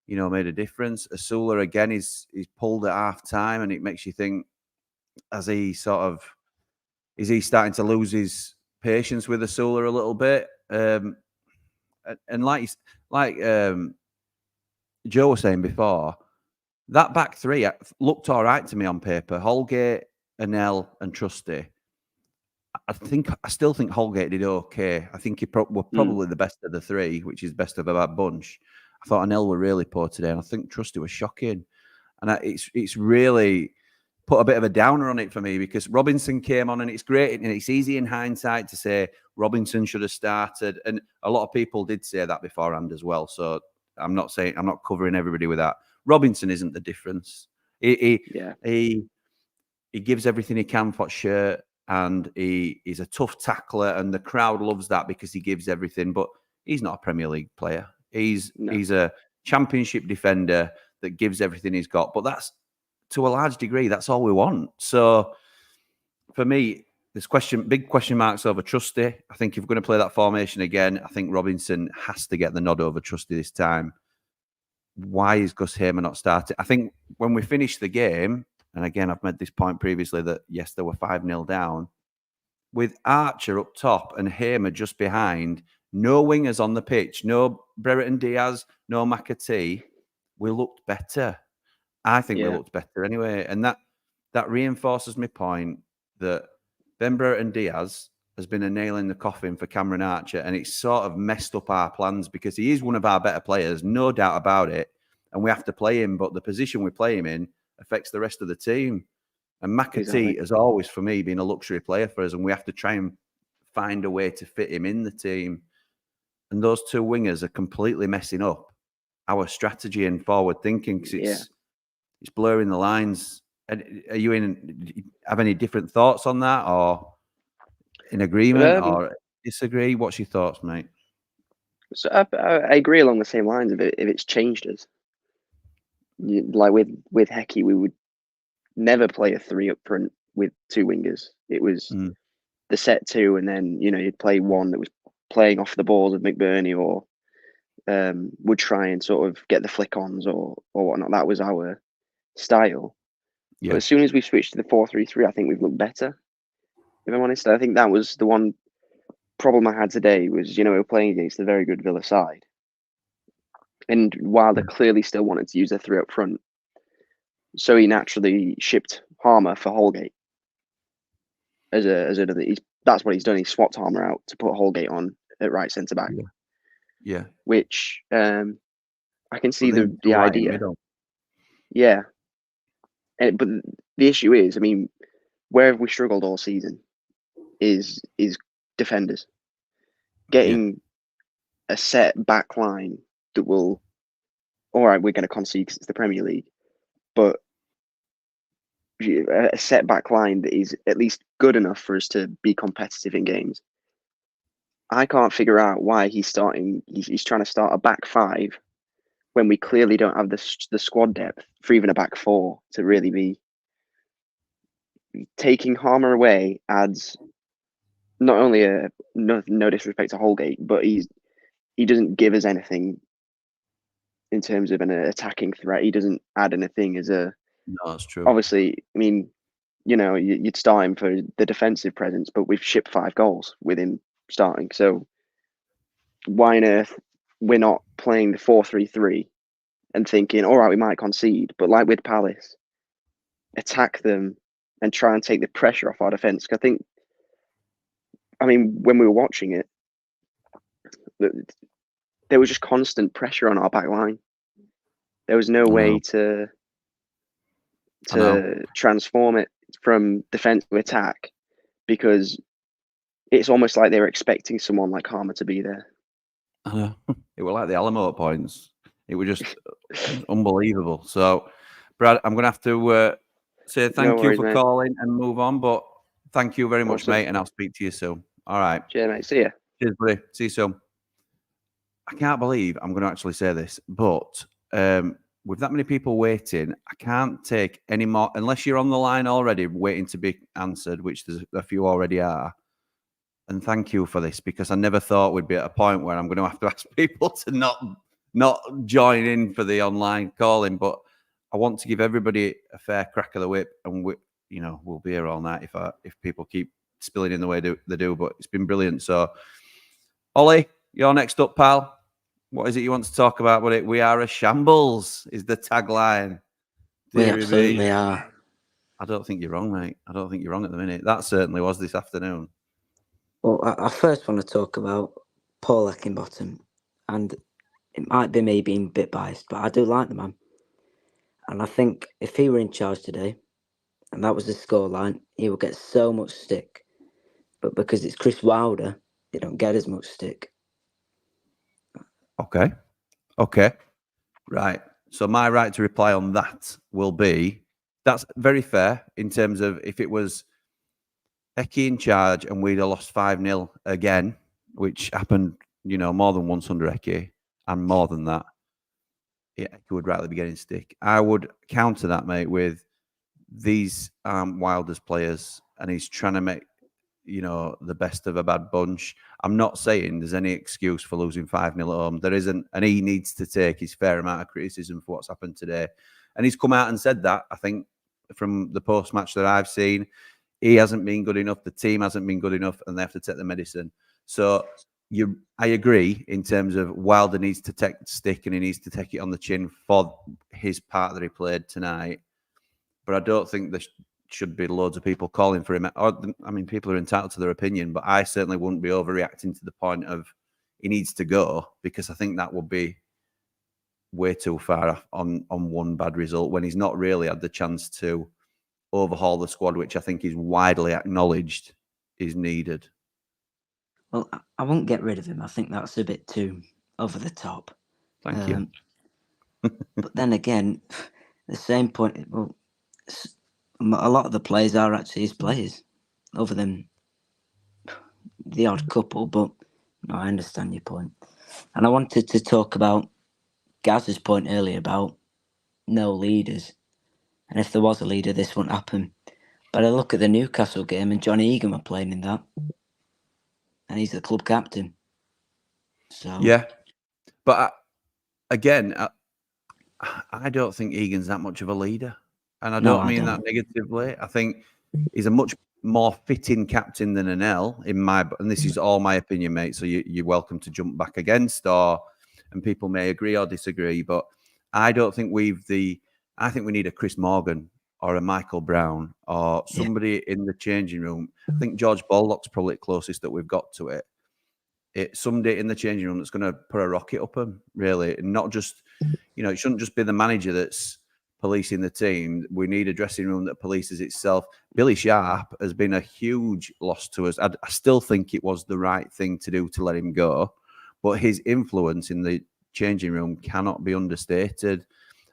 made a difference. Asula again he's pulled at half time, and it makes you think: is he starting to lose his patience with Asula a little bit? And like Joe was saying before, that back three looked all right to me on paper. Holgate, Anel, and Trusty. I still think Holgate did okay. I think he were probably the best of the 3, which is best of a bad bunch. I thought Anel were really poor today, and I think Trusty was shocking. And it's really put a bit of a downer on it for me, because Robinson came on, and it's great, and it's easy in hindsight to say Robinson should have started, and a lot of people did say that beforehand as well. So I'm not covering everybody with that. Robinson isn't the difference. He gives everything he can for shirt, and he's a tough tackler, and the crowd loves that because he gives everything. But he's not a Premier League player. He's a Championship defender that gives everything he's got. But that's, to a large degree, that's all we want. So for me, there's big question marks over Trusty. I think if we're going to play that formation again, I think Robinson has to get the nod over Trusty this time. Why is Gus Hamer not starting? I think when we finished the game, and again, I've made this point previously that, yes, they were 5-0 down. With Archer up top and Hamer just behind, no wingers on the pitch, no Brereton Diaz, no McAtee, we looked better. I think we looked better anyway. And that reinforces my point that Ben Brereton Diaz has been a nail in the coffin for Cameron Archer, and it's sort of messed up our plans, because he is one of our better players, no doubt about it, and we have to play him, but the position we play him in affects the rest of the team. And McAtee has always, for me, been a luxury player for us, and we have to try and find a way to fit him in the team. And those 2 wingers are completely messing up our strategy and forward thinking, because it's blurring the lines. And are you have any different thoughts on that, or in agreement, or disagree? What's your thoughts, mate? So I agree along the same lines. If it's changed us, like with Hecky, we would never play a 3 up front with 2 wingers. It was the set 2, and then you'd play one that was playing off the balls of McBurney, or would try and sort of get the flick-ons or whatnot. That was our style. But as soon as we switched to the 4-3-3, I think we've looked better. If I'm honest, I think that was the one problem I had today. Was we were playing against a very good Villa side, and Wilder clearly still wanted to use a 3 up front. So he naturally shipped Harmer for Holgate. That's what he's done. He swapped Harmer out to put Holgate on at right centre back. Yeah. Which I can see the idea. Yeah. But the issue is, I mean, where have we struggled all season is defenders. Getting a set back line that will, all right, we're going to concede because it's the Premier League, but a set back line that is at least good enough for us to be competitive in games. I can't figure out why he's trying to start a back 5 when we clearly don't have the squad depth for even a back 4 to really be. Taking Harmer away adds not only no disrespect to Holgate, but he doesn't give us anything in terms of an attacking threat. He doesn't add anything as a. No, that's true. Obviously, I mean, you'd start him for the defensive presence, but we've shipped 5 goals with him starting. So why on earth we're not playing the 4-3-3 and thinking, all right, we might concede, but like with Palace, attack them and try and take the pressure off our defence. I mean, when we were watching it, there was just constant pressure on our back line. There was no way to transform it from defence to attack, because it's almost like they were expecting someone like Harmer to be there. I know. It was like the Alamo points. It was just unbelievable. So, Brad, I'm going to have to say thank you for calling and move on, but thank you very much, mate, and I'll speak to you soon. All right. Cheers, mate. See ya. Cheers, buddy. See you soon. I can't believe I'm going to actually say this, but with that many people waiting, I can't take any more, unless you're on the line already waiting to be answered, which there's a few already are. And thank you for this, because I never thought we'd be at a point where I'm going to have to ask people to not join in for the online calling. But I want to give everybody a fair crack of the whip, and we'll be here all night if people keep spilling in the way they do. But it's been brilliant. So, Ollie, you're next up, pal. What is it you want to talk about? We are a shambles is the tagline. We absolutely are. I don't think you're wrong, mate. I don't think you're wrong at the minute. That certainly was this afternoon. Well, I first want to talk about Paul Heckingbottom, and it might be me being a bit biased, but I do like the man. And I think if he were in charge today, and that was the scoreline, he would get so much stick. But because it's Chris Wilder, they don't get as much stick. Okay. Right. So my right to reply on that will be, that's very fair in terms of if it was Hecky in charge and we'd have lost 5-0 again, which happened, more than once under Hecky, and more than that, Hecky would rightly be getting stick. I would counter that, mate, with these Wilder's players, and he's trying to make, the best of a bad bunch. I'm not saying there's any excuse for losing 5-0 at home. There isn't, and he needs to take his fair amount of criticism for what's happened today. And he's come out and said that, I think, from the post-match that I've seen. He hasn't been good enough. The team hasn't been good enough, and they have to take the medicine. So I agree in terms of Wilder needs to take the stick, and he needs to take it on the chin for his part that he played tonight. But I don't think there should be loads of people calling for him. People are entitled to their opinion, but I certainly wouldn't be overreacting to the point of he needs to go, because I think that would be way too far off on one bad result when he's not really had the chance to overhaul the squad, which I think is widely acknowledged is needed. Well, I won't get rid of him. I think that's a bit too over the top. Thank you. But then again, the same point, well, a lot of the players are actually his players, other than the odd couple, but no, I understand your point. And I wanted to talk about Gaz's point earlier about no leaders. And if there was a leader, this wouldn't happen. But I look at the Newcastle game, and Johnny Egan were playing in that. And he's the club captain. So yeah. But again, I don't think Egan's that much of a leader. And I don't mean that negatively. I think he's a much more fitting captain than an L and this is all my opinion, mate. So you're welcome to jump back against, and people may agree or disagree, but I don't think I think we need a Chris Morgan or a Michael Brown or somebody in the changing room. I think George Baldock's probably closest that we've got to it. It's somebody in the changing room that's going to put a rocket up him, really. And not just, it shouldn't just be the manager that's policing the team. We need a dressing room that polices itself. Billy Sharp has been a huge loss to us. I still think it was the right thing to do to let him go, but his influence in the changing room cannot be understated.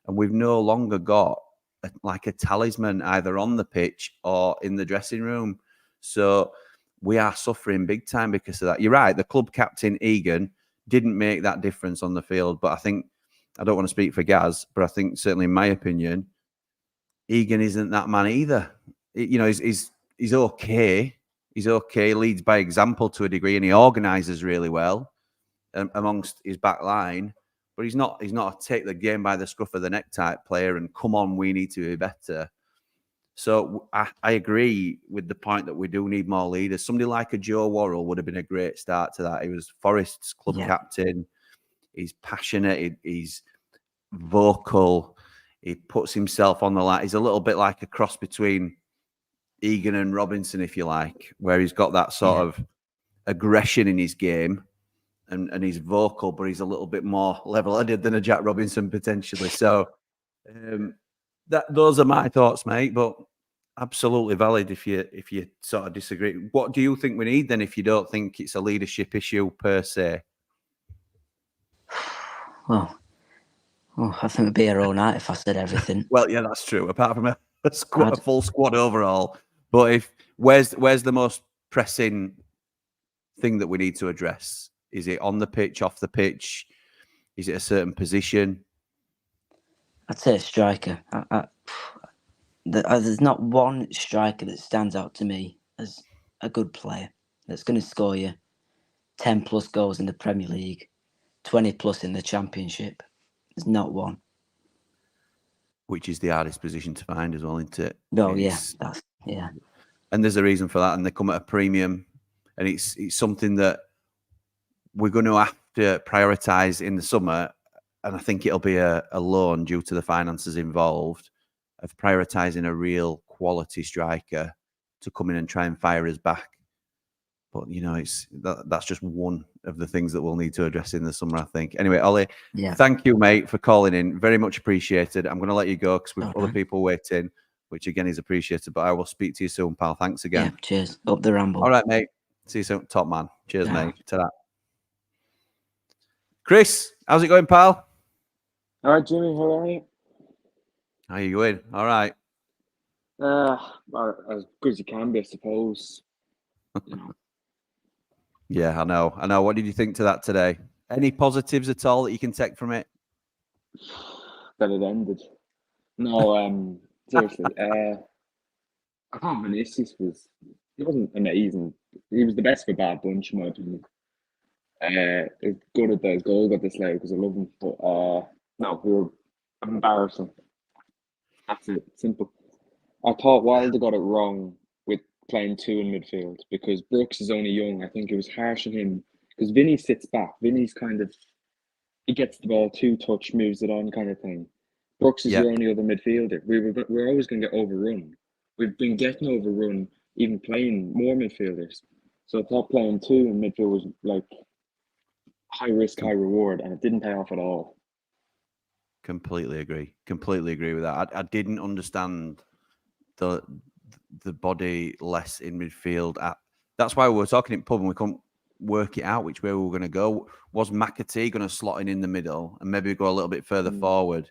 And we've no longer got a talisman either on the pitch or in the dressing room. So we are suffering big time because of that. You're right. The club captain, Egan, didn't make that difference on the field. But I don't want to speak for Gaz, but I think certainly in my opinion, Egan isn't that man either. He's okay. He's okay. Leads by example to a degree, and he organises really well amongst his back line. But he's not a take the game by the scruff of the neck type player and come on, we need to be better. So I agree with the point that we do need more leaders. Somebody like a Joe Worrell would have been a great start to that. He was Forest's club captain. He's passionate. He's vocal. He puts himself on the line. He's a little bit like a cross between Egan and Robinson, if you like, where he's got that sort of aggression in his game, and he's vocal, but he's a little bit more level-headed than a Jack Robinson potentially. So those are my thoughts, mate. But absolutely valid if you sort of disagree. What do you think we need then, if you don't think it's a leadership issue per se? Well, I think it'd be here all night if I said everything. Well, yeah, that's true. Apart from a full squad overall, but where's the most pressing thing that we need to address? Is it on the pitch, off the pitch? Is it a certain position? I'd say a striker. There's not one striker that stands out to me as a good player that's going to score you 10 plus goals in the Premier League, 20 plus in the Championship. There's not one. Which is the hardest position to find as well, isn't it? No, And there's a reason for that, and they come at a premium, and it's something that we're going to have to prioritise in the summer, and I think it'll be a loan due to the finances involved of prioritising a real quality striker to come in and try and fire us back. But, that's just one of the things that we'll need to address in the summer, I think. Anyway, Ollie, thank you, mate, for calling in. Very much appreciated. I'm going to let you go because we've got other people waiting, which, again, is appreciated. But I will speak to you soon, pal. Thanks again. Yeah, cheers. Up the Ramble. All right, mate. See you soon. Top man. Cheers, mate. Ta-da. Chris, how's it going, pal? All right, Jimmy, how are you? How are you going? All right. As good as you can be, I suppose. Yeah, I know. What did you think to that today? Any positives at all that you can take from it? That it ended. No, seriously. I can't Vinicius he wasn't amazing. He was the best of a bad bunch, in my opinion. It's good that the goal got disallowed because I love him. But no, we were embarrassing. That's it. Simple. I thought Wilder got it wrong with playing two in midfield because Brooks is only young. I think it was harsh on him because Vinny sits back. Vinny's he gets the ball, two touch, moves it on kind of thing. Brooks is your only other midfielder. We're always going to get overrun. We've been getting overrun, even playing more midfielders. So I thought playing two in midfield was like high risk, high reward, and it didn't pay off at all. Completely agree with that. I didn't understand the body less in midfield. That's why we were talking in pub and we couldn't work it out which way we were going to go. Was McAtee going to slot in the middle and maybe go a little bit further forward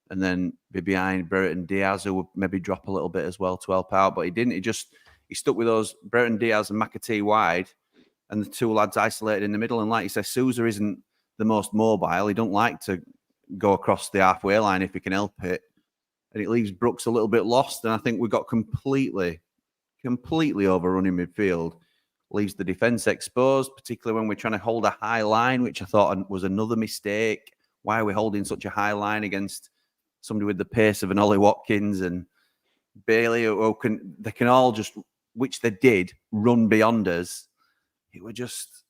and then be behind Brereton Diaz, who would maybe drop a little bit as well to help out? But he didn't. He stuck with those Brereton Diaz and McAtee wide and the two lads isolated in the middle. And like you say, Sousa isn't the most mobile. He don't like to go across the halfway line if he can help it. And it leaves Brooks a little bit lost. And I think we got completely overrun in midfield. Leaves the defence exposed, particularly when we're trying to hold a high line, which I thought was another mistake. Why are we holding such a high line against somebody with the pace of an Ollie Watkins and Bailey, they can all just, which they did, run beyond us. It were just,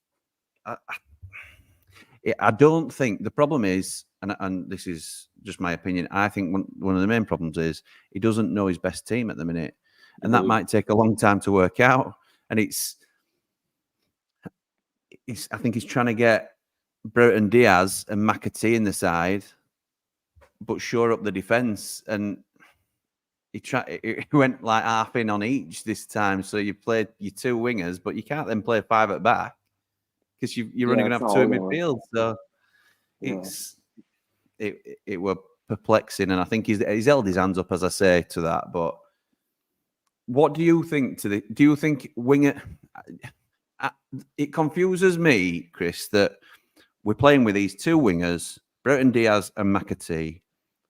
I don't think the problem is, and this is just my opinion, I think one of the main problems is he doesn't know his best team at the minute. And that might take a long time to work out. And I think he's trying to get Brereton Diaz and McAtee in the side, but shore up the defence. And he went like half in on each this time. So you played your two wingers, but you can't then play five at back because you're only going to have two in midfield. So it were perplexing. And I think he's held his hands up, as I say, to that. But what do you think do you think winger? It confuses me, Chris, that we're playing with these two wingers, Brereton Diaz and McAtee,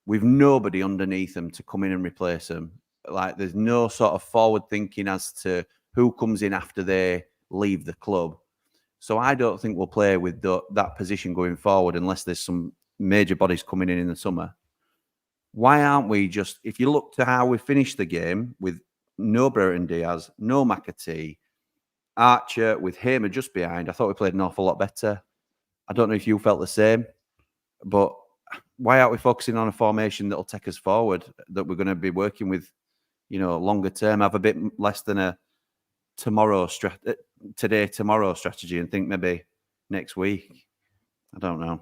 with nobody underneath them to come in and replace them. Like there's no sort of forward thinking as to who comes in after they leave the club. So I don't think we'll play with that position going forward unless there's some major bodies coming in the summer. Why aren't we just, if you look to how we finished the game with no Brereton Diaz, no McAtee, Archer with Hamer just behind, I thought we played an awful lot better. I don't know if you felt the same, but why aren't we focusing on a formation that'll take us forward, that we're going to be working with, longer term, have a bit less than a tomorrow strategy and think maybe next week? I don't know.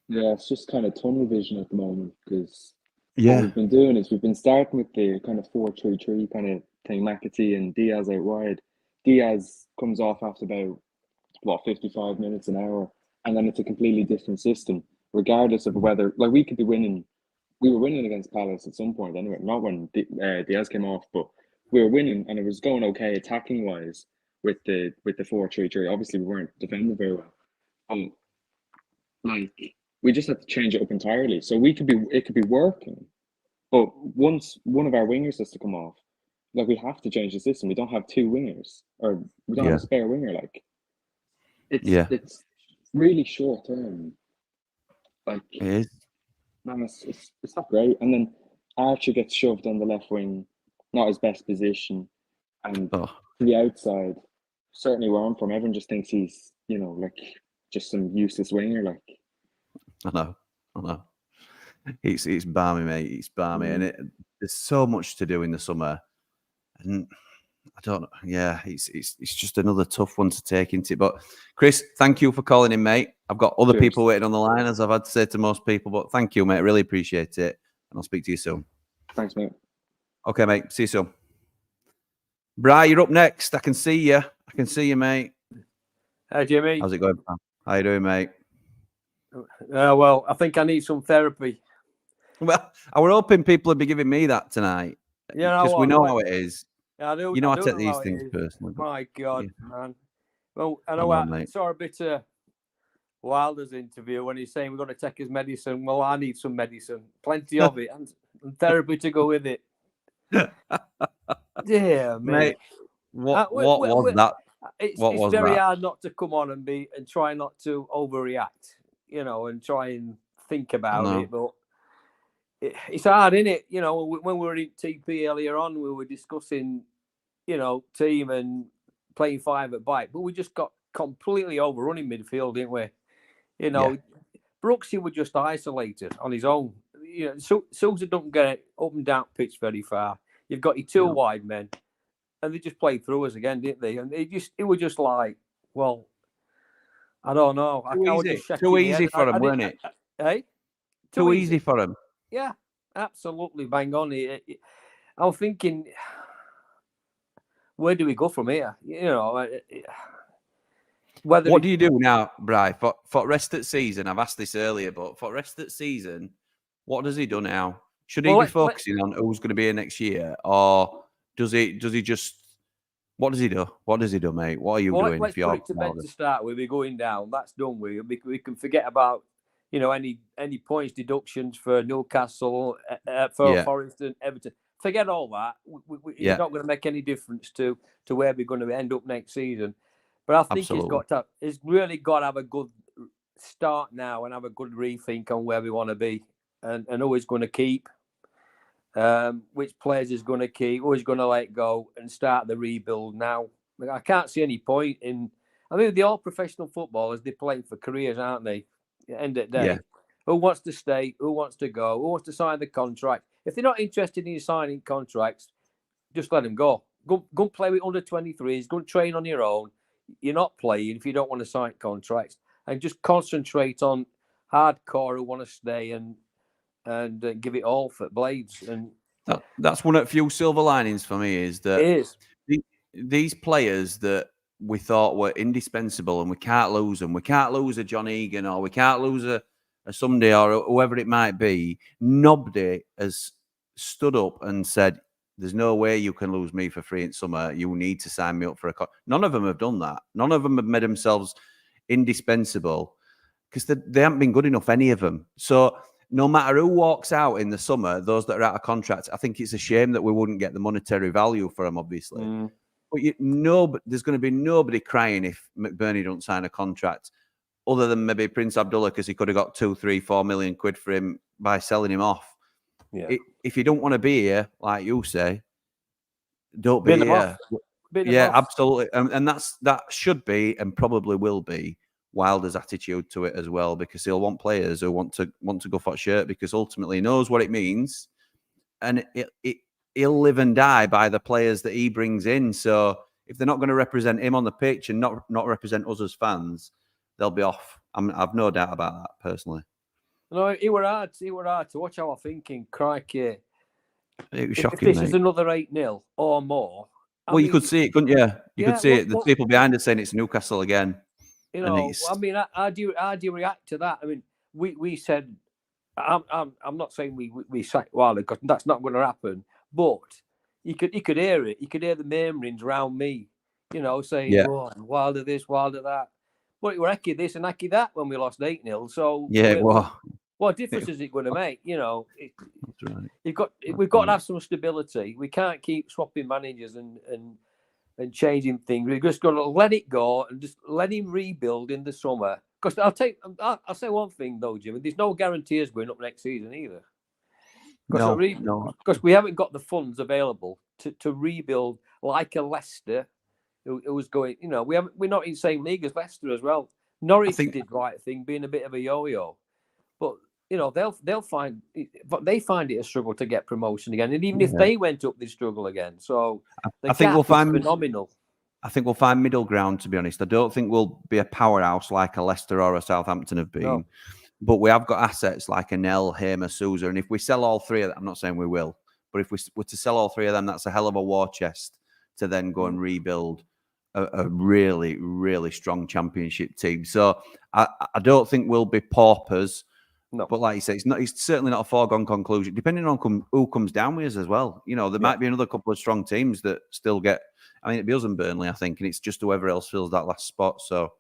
Yeah, it's just kind of tunnel vision at the moment because what Yeah. we've been doing is we've been starting with the kind of 4-3-3 kind of thing, McAtee and Diaz out wide. Diaz comes off after about 55 minutes, an hour, and then it's a completely different system, regardless of whether we could be winning. We were winning against Palace at some point anyway, not when Diaz came off, but we were winning and it was going okay attacking wise with the 4-3-3. Obviously, we weren't defending very well. We just had to change it up entirely. So it could be working, but once one of our wingers has to come off, we have to change the system. We don't have two wingers, or we don't have a spare winger. It's really short term. It is. Man, it's not great. And then Archer gets shoved on the left wing, not his best position, and to the outside. Certainly where I'm from, everyone just thinks he's just some useless winger. I know. It's balmy, mate. It's balmy, and there's so much to do in the summer, and I don't know. Yeah, it's just another tough one to take into. But Chris, thank you for calling in, mate. I've got other people waiting on the line, as I've had to say to most people. But thank you, mate. I really appreciate it, and I'll speak to you soon. Thanks, mate. Okay, mate. See you soon. Bri, you're up next. I can see you, mate. Hey, Jimmy. How's it going, pal? How you doing, mate? Well, I think I need some therapy. Well, I were hoping people would be giving me that tonight. Because we know how it is. Yeah, I do. I take these things personally. My God, man. Well, I mate. saw a bit of Wilder's interview when he's saying we're going to take his medicine. Well, I need some medicine, plenty of it, and therapy to go with it. Dear me. Mate, what was that? It's very hard not to come on and try not to overreact, and try and think about it. But it's hard, isn't it? When we were in TP earlier on, we were discussing, team and playing 5 at back, but we just got completely overrun in midfield, didn't we? Brooksy was just isolated on his own. Sousa don't get up and down pitch very far. You've got your 2 wide men, and they just played through us again, didn't they? And it was just like, well, I don't know. Too easy for them, weren't it? Hey, too easy for them. Yeah, absolutely, bang on. I'm thinking, where do we go from here? What do you do now, Bri? For rest of the season, I've asked this earlier, but for rest of the season, what does he do now? Should he be focusing on who's going to be here next year, or does he just? What does he do? What does he do, mate? What are you doing? Let's put it to bed to start with. We're going down. That's done with. We can forget about any points deductions for Newcastle, for Forest and Everton. Forget all that. It's not going to make any difference to where we're going to end up next season. But I think he's really got to have a good start now and have a good rethink on where we want to be and who he's going to keep, which players he's going to keep, who he's going to let go, and start the rebuild now. I can't see any point in. I mean, they're all professional footballers. They're playing for careers, aren't they? At the end of the day, who wants to stay? Who wants to go? Who wants to sign the contract? If they're not interested in signing contracts, just let them go. Go and play with under 23s. Go and train on your own. You're not playing if you don't want to sign contracts, and just concentrate on hardcore who want to stay and give it all for Blades. And that's one of the few silver linings for me is that these players that we thought were indispensable and we can't lose them. We can't lose a John Egan or we can't lose a Sunday or whoever it might be. Nobody has stood up and said, there's no way you can lose me for free in summer. You need to sign me up for a None of them have done that. None of them have made themselves indispensable because they haven't been good enough, any of them. So no matter who walks out in the summer, those that are out of contract, I think it's a shame that we wouldn't get the monetary value for them, obviously. But there's going to be nobody crying if McBurney don't sign a contract, other than maybe Prince Abdullah, because he could have got 2, 3, 4 million quid for him by selling him off. Yeah. If you don't want to be here, like you say, don't be Bin them here. off. Bin them Yeah, off. absolutely. And that should be and probably will be Wilder's attitude to it as well, because he'll want players who want to go for a shirt, because ultimately he knows what it means, and he'll live and die by the players that he brings in. So if they're not going to represent him on the pitch and not represent us as fans, they'll be off. I've no doubt about that personally. No, it were hard to watch. How I'm thinking, crikey. It was If shocking, this mate. is another 8-0 or more. Well, you could see it, couldn't you? You could see it. The people behind us saying it's Newcastle again. You know, I mean, how do you react to that? I mean, we said, I'm not saying we sacked Wilder, because that's not going to happen. But you could hear it. You could hear the murmurings around me, you know, saying, "Oh, Wilder this, Wilder that." But it were Hecky this and Hecky that when we lost 8-0. So what difference is it going to make? You know, that's right. We've got to have some stability. We can't keep swapping managers and changing things. We've just got to let it go and just let him rebuild in the summer. Because I'll say one thing though, Jimmy. There's no guarantees going up next season either. No. Because we haven't got the funds available to rebuild like a Leicester who was going. You know, we're not in the same league as Leicester as well. Norwich did the right thing, being a bit of a yo-yo, but you know they find it a struggle to get promotion again, and even if they went up, they struggle again. So I think we'll find phenomenal. I think we'll find middle ground, to be honest. I don't think we'll be a powerhouse like a Leicester or a Southampton have been. No. But we have got assets like Nel, Hamer, Sousa. And if we sell all three of them, I'm not saying we will, but if we were to sell all three of them, that's a hell of a war chest to then go and rebuild a really, really strong championship team. So I don't think we'll be paupers. No. But like you say, it's certainly not a foregone conclusion, depending on who comes down with us as well. You know, there might be another couple of strong teams that still get, I mean, it'd be us and Burnley, I think, and it's just whoever else fills that last spot. So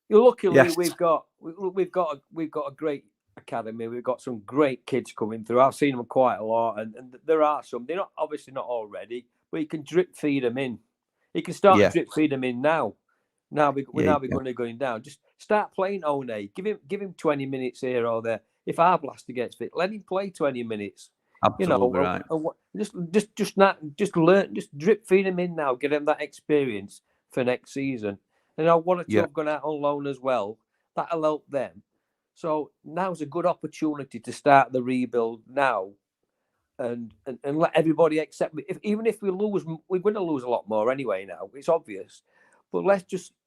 luckily we've got a great academy. We've got some great kids coming through. I've seen them quite a lot, and there are some. They're not all ready, but you can drip feed them in. You can start to drip feed them in now. Now we're going down. Just start playing One. Give him 20 minutes here or there. If our blaster gets fit, let him play 20 minutes. Absolutely right. Just learn, just drip feed him in now. Get him that experience for next season. And one or two have gone out on loan as well. That'll help them. So now's a good opportunity to start the rebuild now, and let everybody accept. Even if we lose, we're going to lose a lot more anyway. Now it's obvious, but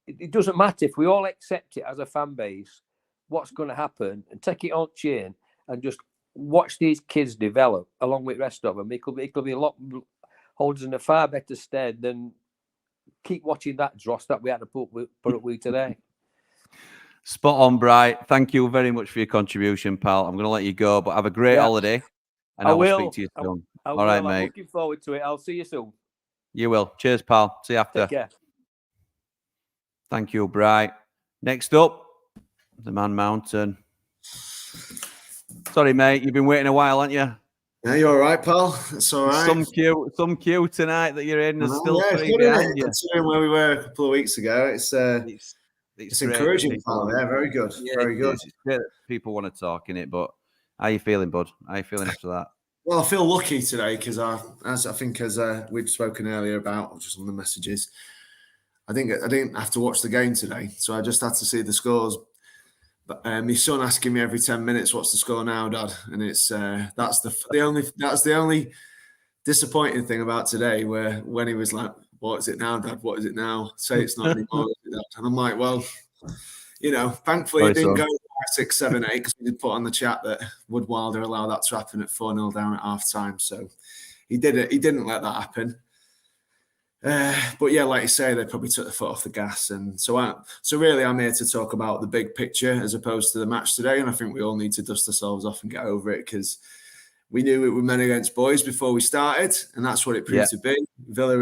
it doesn't matter if we all accept it as a fan base. What's going to happen, and take it on chin and just watch these kids develop along with the rest of them. It could be a lot, holds in a far better stead than keep watching that dross that we had to put up with today. Spot on, Bright. Thank you very much for your contribution, pal. I'm going to let you go, but have a great holiday, and I will speak to you soon. All right, mate. I'm looking forward to it. I'll see you soon. You will. Cheers, pal. See you after. Take care. Thank you, Bright. Next up, the Man Mountain. Sorry, mate. You've been waiting a while, haven't you? Yeah, you're all right, pal. It's all right. Some queue tonight that you're in. There's still three good, behind you. Considering where we were a couple of weeks ago, it's encouraging, pal. Yeah, very good. Yeah, very good. It's great that people want to talk in it, but how are you feeling, bud? How are you feeling after that? Well, I feel lucky today because as we'd spoken earlier about, just on the messages, I didn't have to watch the game today, so I just had to see the scores. But my son asking me every 10 minutes, "What's the score now, Dad?" And it's that's the only disappointing thing about today, where when he was like, "What is it now, Dad? What is it now? Say it's not anymore." And I'm like, well, you know, thankfully it didn't go 5, 6, 7, 8 because we did put on the chat that would Wilder allow that to happen at 4-0 down at half time. So he did it. He didn't let that happen. But yeah, like you say, they probably took the foot off the gas, and so really, I'm here to talk about the big picture as opposed to the match today. And I think we all need to dust ourselves off and get over it because we knew it were men against boys before we started, and that's what it proved to be. Villa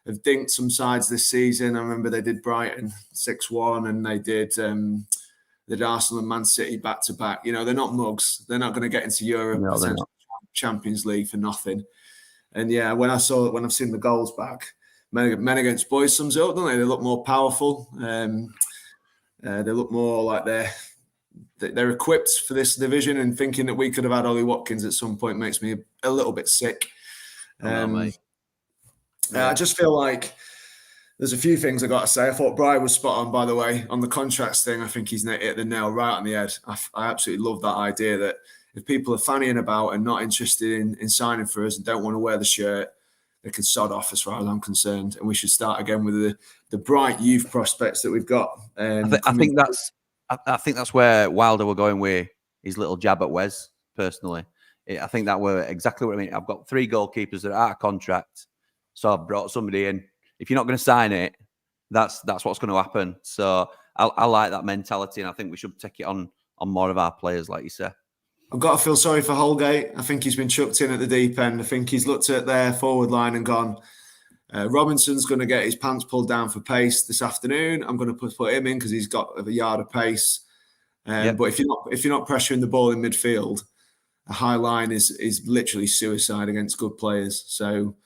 have dinked some sides this season. I remember they did Brighton 6-1, and they did Arsenal and Man City back to back. You know, they're not mugs. They're not going to get into Europe, Champions League for nothing. And yeah, when I've seen the goals back, men against boys sums it up, don't they? They look more powerful. They look more like they're equipped for this division, and thinking that we could have had Ollie Watkins at some point makes me a little bit sick. I just feel like there's a few things I got to say. I thought Brian was spot on, by the way, on the contracts thing. I think he's hit the nail right on the head. I absolutely love that idea that if people are fannying about and not interested in signing for us and don't want to wear the shirt, they can sod off as far as I'm concerned. And we should start again with the bright youth prospects that we've got. I think that's where Wilder were going with his little jab at Wes, personally. I think that were exactly what I mean. I've got 3 goalkeepers that are out of contract, so I've brought somebody in. If you're not going to sign it, that's what's going to happen. So I like that mentality, and I think we should take it on more of our players, like you say. I've got to feel sorry for Holgate. I think he's been chucked in at the deep end. I think he's looked at their forward line and gone, Robinson's going to get his pants pulled down for pace this afternoon. I'm going to put him in because he's got a yard of pace. But if you're not pressuring the ball in midfield, a high line is literally suicide against good players. So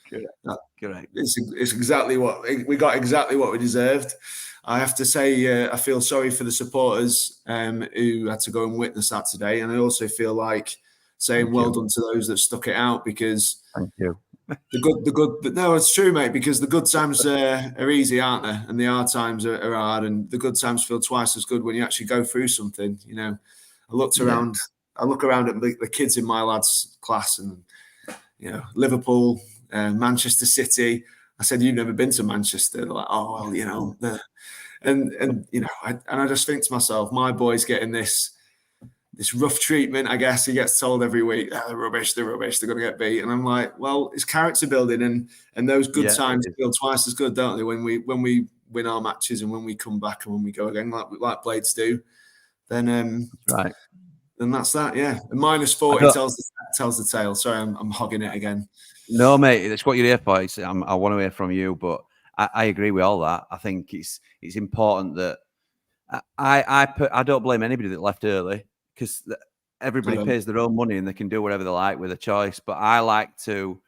correct. It's exactly what we got. Exactly what we deserved. I have to say, I feel sorry for the supporters who had to go and witness that today, and I also feel like saying well done to those that stuck it out, because thank you. The good, but no, it's true, mate. Because the good times are easy, aren't they? And the hard times are hard, and the good times feel twice as good when you actually go through something. You know, I look around at the kids in my lads' class, and Liverpool, Manchester City. I said, "You've never been to Manchester?" They're like, "Oh, well, and I just think to myself, my boy's getting this rough treatment. I guess he gets told every week, they're rubbish, they're going to get beat." And I'm like, well, it's character building, and those good times feel twice as good, don't they? When we win our matches and when we come back and when we go again, like Blades do, then right. Then that's that, yeah. And -40 tells the tale. Sorry, I'm hogging it again. No, mate, that's what you're here for. I want to hear from you, but I agree with all that. I think it's important that I don't blame anybody that left early, because everybody pays their own money and they can do whatever they like with a choice. But I like to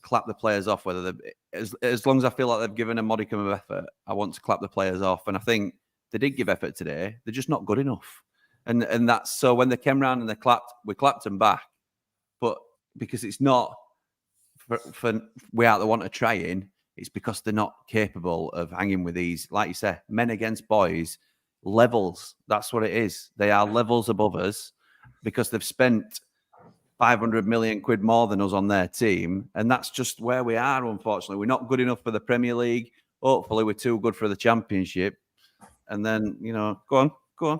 clap the players off, whether as long as I feel like they've given a modicum of effort. I want to clap the players off, and I think they did give effort today. They're just not good enough, and that's so when they came round and we clapped them back, but because it's not for we out the want of trying, it's because they're not capable of hanging with these, like you say, men against boys levels. That's what it is. They are levels above us because they've spent 500 million quid more than us on their team, and that's just where we are. Unfortunately, we're not good enough for the Premier League. Hopefully, we're too good for the Championship. And then go on.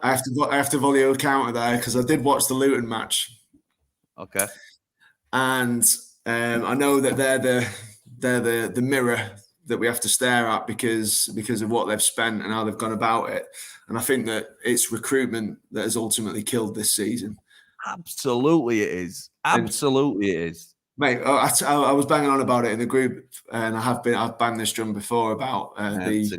I have to volley a counter there because I did watch the Luton match. Okay. And I know that they're the mirror that we have to stare at because of what they've spent and how they've gone about it. And I think that it's recruitment that has ultimately killed this season. Absolutely, it is. Absolutely, it is. Mate, I was banging on about it in the group, and I've banged this drum before about mate.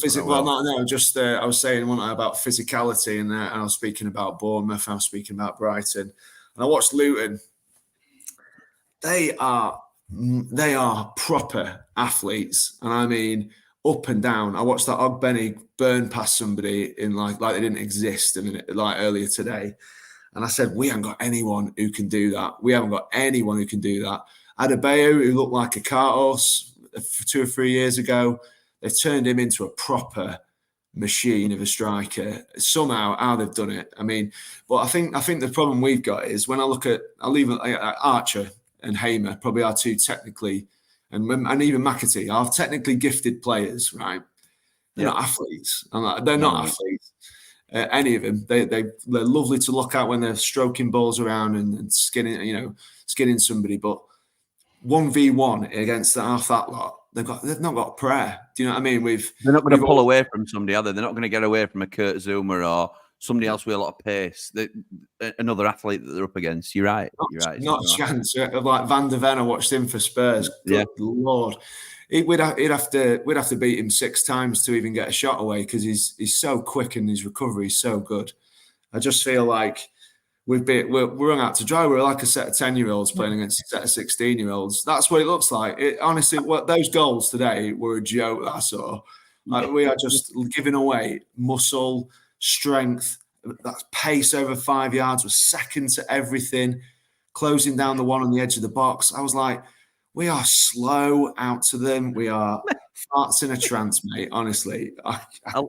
I was saying one night about physicality, and I was speaking about Bournemouth, I was speaking about Brighton, and I watched Luton. They are proper athletes, and I mean up and down. I watched that Ogbenny burn past somebody in like they didn't exist earlier today. And I said, we haven't got anyone who can do that. We haven't got anyone who can do that. Adebayo, who looked like a cart horse 2 or 3 years ago, they've turned him into a proper machine of a striker. Somehow, how they've done it. I mean, but I think the problem we've got is when I'll leave Archer and Hamer, probably our two technically, and even McAtee are technically gifted players, right? They're not athletes. They're not athletes. Any of them, they're lovely to look at when they're stroking balls around and skinning somebody. But 1v1 against half that lot, they've not got prayer. Do you know what I mean? They're not going to pull away from somebody, are they? They're not going to get away from a Kurt Zuma or somebody else with a lot of pace. Another athlete that they're up against. You're right. Not a chance. Like Van der Ven, I watched him for Spurs. Good Lord. We'd have to beat him 6 times to even get a shot away because he's so quick and his recovery is so good. I just feel like we're run out to dry. We're like a set of 10-year-olds playing against a set of 16-year-olds. That's what it looks like. Honestly, those goals today were a joke that I saw. Like we are just giving away muscle, strength, that pace over 5 yards, was second to everything, closing down the one on the edge of the box. I was like, we are slow out to them. We are farts in a trance, mate. Honestly, I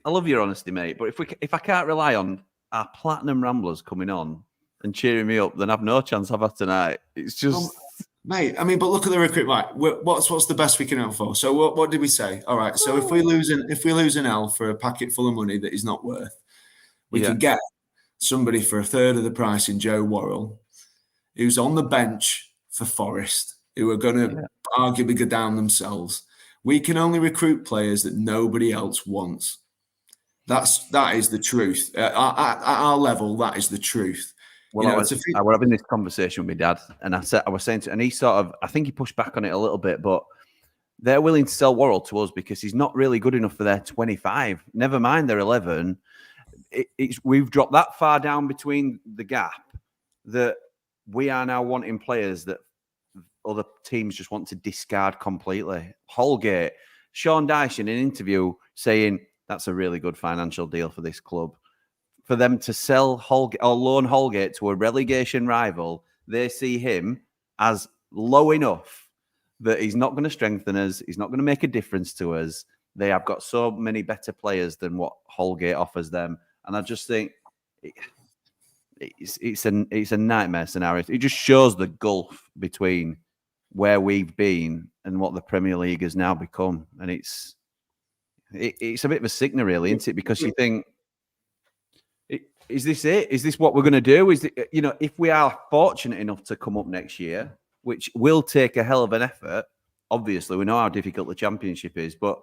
love your honesty, mate. But if I can't rely on our platinum ramblers coming on and cheering me up, then I've no chance have I tonight. It's just, mate. I mean, but look at the recruitment. Right, what's the best we can hope for? So what did we say? All right. So if we lose an L for a packet full of money that he's not worth, we can get somebody for a third of the price in Joe Worrell, who's on the bench for Forest, who are going to arguably go down themselves. We can only recruit players that nobody else wants. That is the truth. At our level, that is the truth. Well, I was having this conversation with my dad, and I was saying and he sort of, I think he pushed back on it a little bit, but they're willing to sell Worrell to us because he's not really good enough for their 25. Never mind their 11. We've dropped that far down between the gap that we are now wanting players that other teams just want to discard completely. Holgate, Sean Dyche in an interview saying that's a really good financial deal for this club. For them to sell Holgate or loan Holgate to a relegation rival, they see him as low enough that he's not going to strengthen us. He's not going to make a difference to us. They have got so many better players than what Holgate offers them. And I just think it's a nightmare scenario. It just shows the gulf between where we've been and what the Premier League has now become. And it's a bit of a sickener, really, isn't it? Because you think, is this it? Is this what we're going to do? Is it, if we are fortunate enough to come up next year, which will take a hell of an effort, obviously, we know how difficult the Championship is, but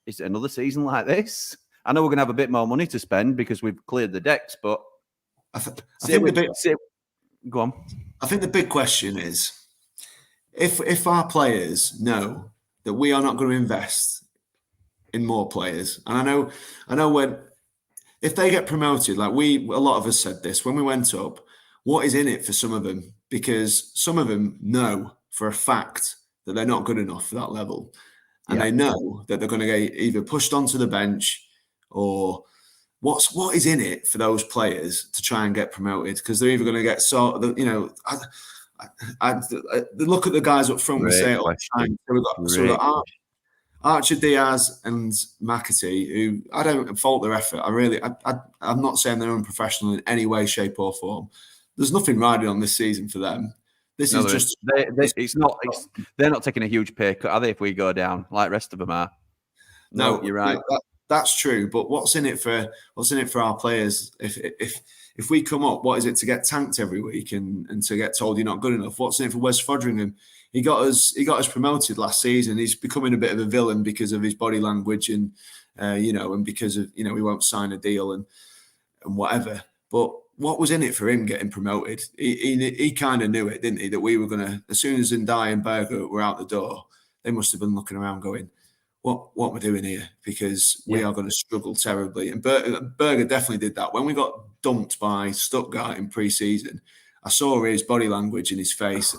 is it another season like this? I know we're going to have a bit more money to spend because we've cleared the decks, but go on. I think the big question is, if our players know that we are not going to invest in more players, and I know if they get promoted, like a lot of us said this when we went up, what is in it for some of them? Because some of them know for a fact that they're not good enough for that level, and they know that they're going to get either pushed onto the bench or what is in it for those players to try and get promoted? Because they're either going to get look at the guys up front. We say it all the time. So we've got Archer, Diaz, and McAtee, who I don't fault their effort. I'm not saying they're unprofessional in any way, shape, or form. There's nothing riding on this season for them. This is just they're not taking a huge pay cut, are they? If we go down, like the rest of them are. No, you're right. That's true. But what's in it for our players? If we come up, what is it to get tanked every week and to get told you're not good enough? What's in it for Wes Foderingham? He got us promoted last season. He's becoming a bit of a villain because of his body language and and because of we won't sign a deal and whatever. But what was in it for him getting promoted? He kind of knew it, didn't he? That we were gonna, as soon as Ndai and Berger were out the door, they must have been looking around going, what we're doing here, because we are going to struggle terribly. And Berger definitely did that. When we got dumped by Stuttgart in pre-season, I saw his body language in his face.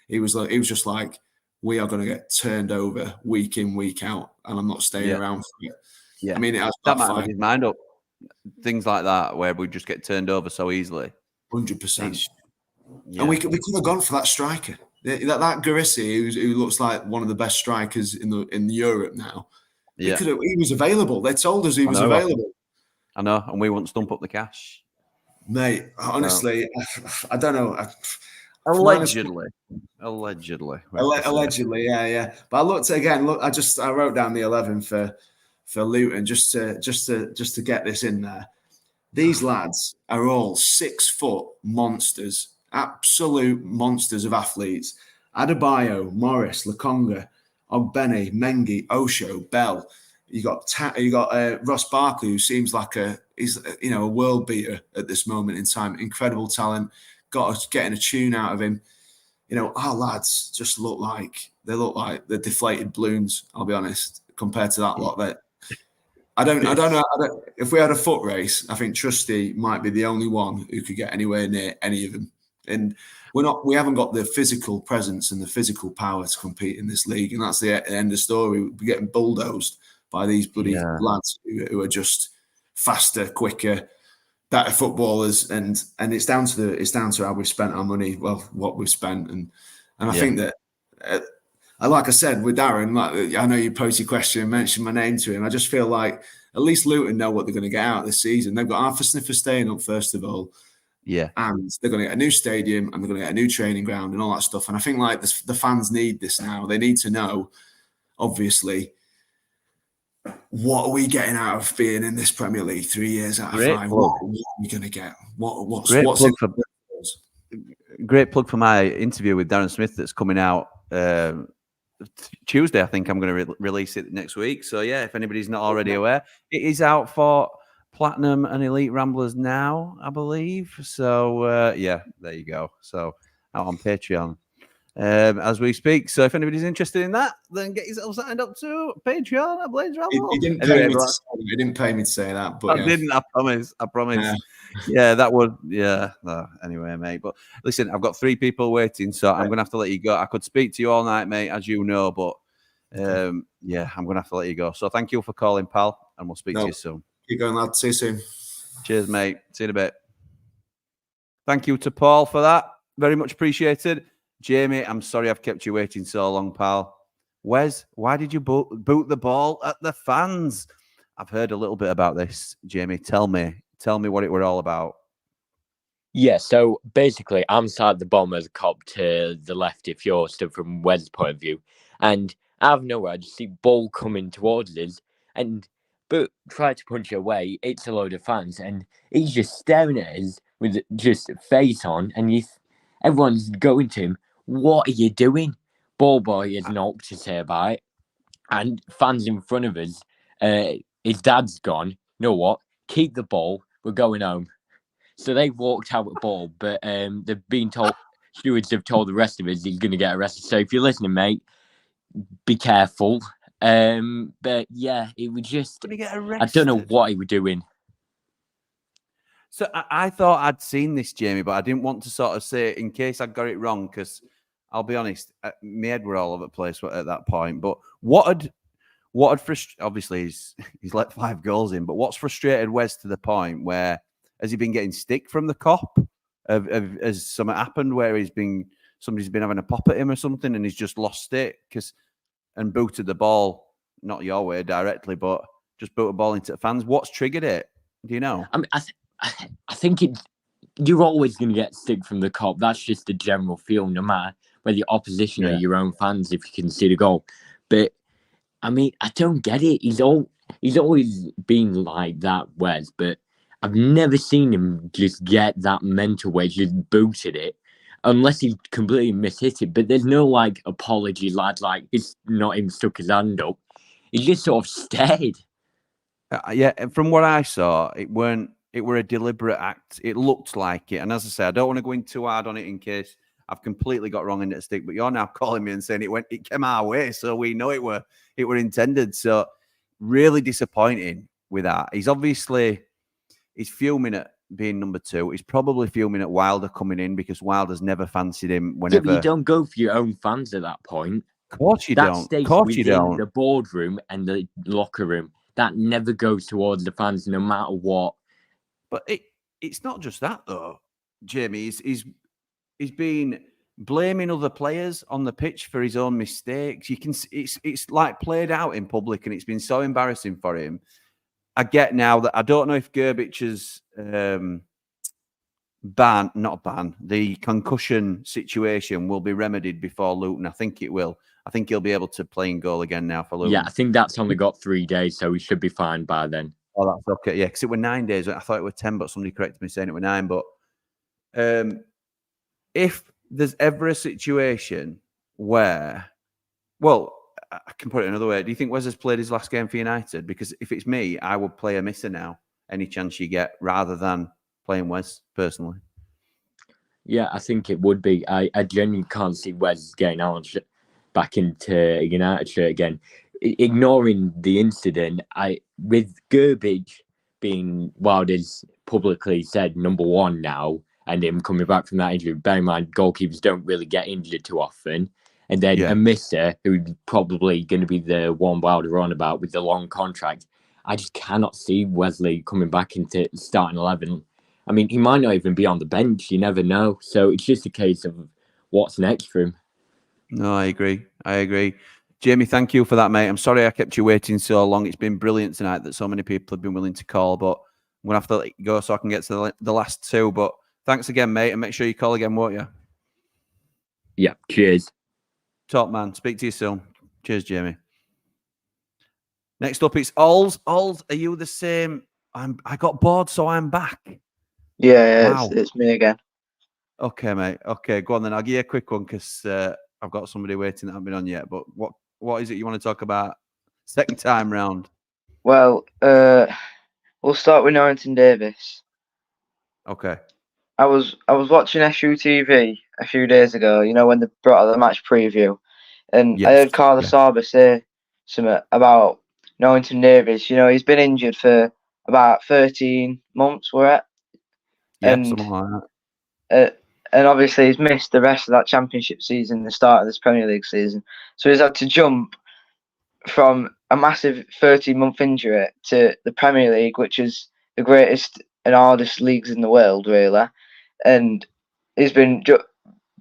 He was just like, we are going to get turned over week in, week out, and I'm not staying around for it. Yeah, I mean, that might have his mind up. Things like that, where we just get turned over so easily. 100%. And we could have gone for that striker. That Garissi, who looks like one of the best strikers in Europe now. Yeah, he was available. They told us he was available. I know, and we won't stump up the cash, mate. Honestly, I don't know. Allegedly, yeah. But I looked again. I wrote down the 11 for Luton just to get this in there. These lads are all 6 foot monsters. Absolute monsters of athletes. Adebayo, Morris, Lokonga, Ogbene, Mengi, Osho, Bell. You got Ross Barkley, who seems like he's a world beater at this moment in time. Incredible talent. Got us getting a tune out of him. Our lads just look like the deflated balloons. I'll be honest, compared to that lot. That I don't know. If we had a foot race, I think Trusty might be the only one who could get anywhere near any of them. And we haven't got the physical presence and the physical power to compete in this league. And that's the end of the story. We're getting bulldozed by these bloody lads who are just faster, quicker, better footballers, and it's down to how we've spent our money. Well, what we've spent, and I think that. Like I said with Darren, like, I know you posed your question and mentioned my name to him. I just feel like at least Luton know what they're going to get out this season. They've got Arthur Sniffer staying up first of all, and they're going to get a new stadium and they're going to get a new training ground and all that stuff. And I think like the fans need this now. They need to know, obviously, what are we getting out of being in this Premier League 3 years out of 5? What are we going to get? What's great plug for my interview with Darren Smith that's coming out Tuesday. I think I'm going to release it next week. So yeah, if anybody's not already aware, it is out for Platinum and Elite Ramblers now, I believe. So yeah, there you go. So out on Patreon as we speak. So if anybody's interested in that, then get yourself signed up to Patreon at Blades Ramble. He didn't pay me to say that, but I didn't. I promise. Yeah, that would. Yeah. No, anyway, mate. But listen, I've got 3 people waiting, so I'm gonna have to let you go. I could speak to you all night, mate, as you know, but yeah, I'm gonna have to let you go. So thank you for calling, pal, and we'll speak to you soon. Keep going, lad. See you soon. Cheers, mate. See you in a bit. Thank you to Paul for that. Very much appreciated. Jamie, I'm sorry I've kept you waiting so long, pal. Wes, why did you boot the ball at the fans? I've heard a little bit about this, Jamie. Tell me what it were all about. Yeah, so basically, I'm sat at the bottom of the cop to the left if you're stood from Wes' point of view. And out of nowhere, I just see ball coming towards us. And but try to punch it away. It's a load of fans. And he's just staring at us with just face on. And everyone's going to him. What are you doing? Ball boy is knocked to say about it. And fans in front of us, his dad's gone. You know what? Keep the ball. We're going home. So they walked out with the ball, but they've been told, stewards have told the rest of us he's going to get arrested. So if you're listening, mate, be careful. But yeah, it was just, I don't know what he was doing. So I thought I'd seen this, Jamie, but I didn't want to sort of say it in case I got it wrong, because I'll be honest, my head were all over the place at that point. But what had obviously he's let 5 goals in, but what's frustrated Wes to the point where has he been getting stick from the cop? Has something happened where somebody's been having a pop at him or something and he's just lost it and booted the ball, not your way directly, but just booted the ball into the fans? What's triggered it? Do you know? I mean, I think you're always going to get stick from the cop. That's just the general feel, no matter whether you're opposition or your own fans, if you can see the goal. But I mean, I don't get it. He's always been like that, Wes, but I've never seen him just get that mental way, just booted it, unless he completely mishit it. But there's no like apology, lad. Like it's not him stuck his hand up. He just sort of stared. Yeah, from what I saw, it were a deliberate act. It looked like it. And as I say, I don't want to go in too hard on it in case I've completely got wrong in the stick. But you're now calling me and saying it came our way, so we know it were intended. So really disappointing with that. He's fuming at being number 2. He's probably fuming at Wilder coming in because Wilder's never fancied him. Whenever you don't go for your own fans at that point. Of course you don't. Of course you don't. The boardroom and the locker room, that never goes towards the fans, no matter what. But it's not just that though, Jamie. He's been blaming other players on the pitch for his own mistakes. You can it's like played out in public, and it's been so embarrassing for him. I get now that I don't know if Gerbich's the concussion situation will be remedied before Luton. I think it will. I think he'll be able to play in goal again now for Luton. Yeah, I think that's only got 3 days, so he should be fine by then. Oh, that's okay. Yeah, because it were 9 days. I thought it were 10, but somebody corrected me saying it were 9. But if there's ever a situation where, well, I can put it another way. Do you think Wes has played his last game for United? Because if it's me, I would play a misser now, any chance you get, rather than playing Wes, personally. Yeah, I think it would be. I genuinely can't see Wes getting out back into a United shirt again. Ignoring the incident, with Gerbich being Wilder's publicly said number 1 now, and him coming back from that injury, bear in mind, goalkeepers don't really get injured too often. And then a misser, who's probably going to be the one Wilder on about with the long contract. I just cannot see Wesley coming back into starting 11 I mean, he might not even be on the bench. You never know. So it's just a case of what's next for him. No, I agree. Jamie, thank you for that, mate. I'm sorry I kept you waiting so long. It's been brilliant tonight that so many people have been willing to call, but I'm going to have to let you go so I can get to the last two. But thanks again, mate, and make sure you call again, won't you? Yeah, cheers. Top man. Speak to you soon. Cheers, Jamie. Next up, it's Alls. Alls, are you the same? I got bored, so I'm back. Yeah, Wow. it's me again. Okay, mate. Okay, go on then. I'll give you a quick one because I've got somebody waiting that I've been on yet. But what is it you want to talk about second time round? Well, we'll start with Norrington Davis. Okay. I was watching SUTV a few days ago, you know, when they brought out the match preview, and I heard Carla Saba say something about Norrington Davis. You know, he's been injured for about 13 months, and something like that. And obviously he's missed the rest of that championship season, the start of this Premier League season. So he's had to jump from a massive 13-month injury to the Premier League, which is the greatest and hardest leagues in the world, really. And he's been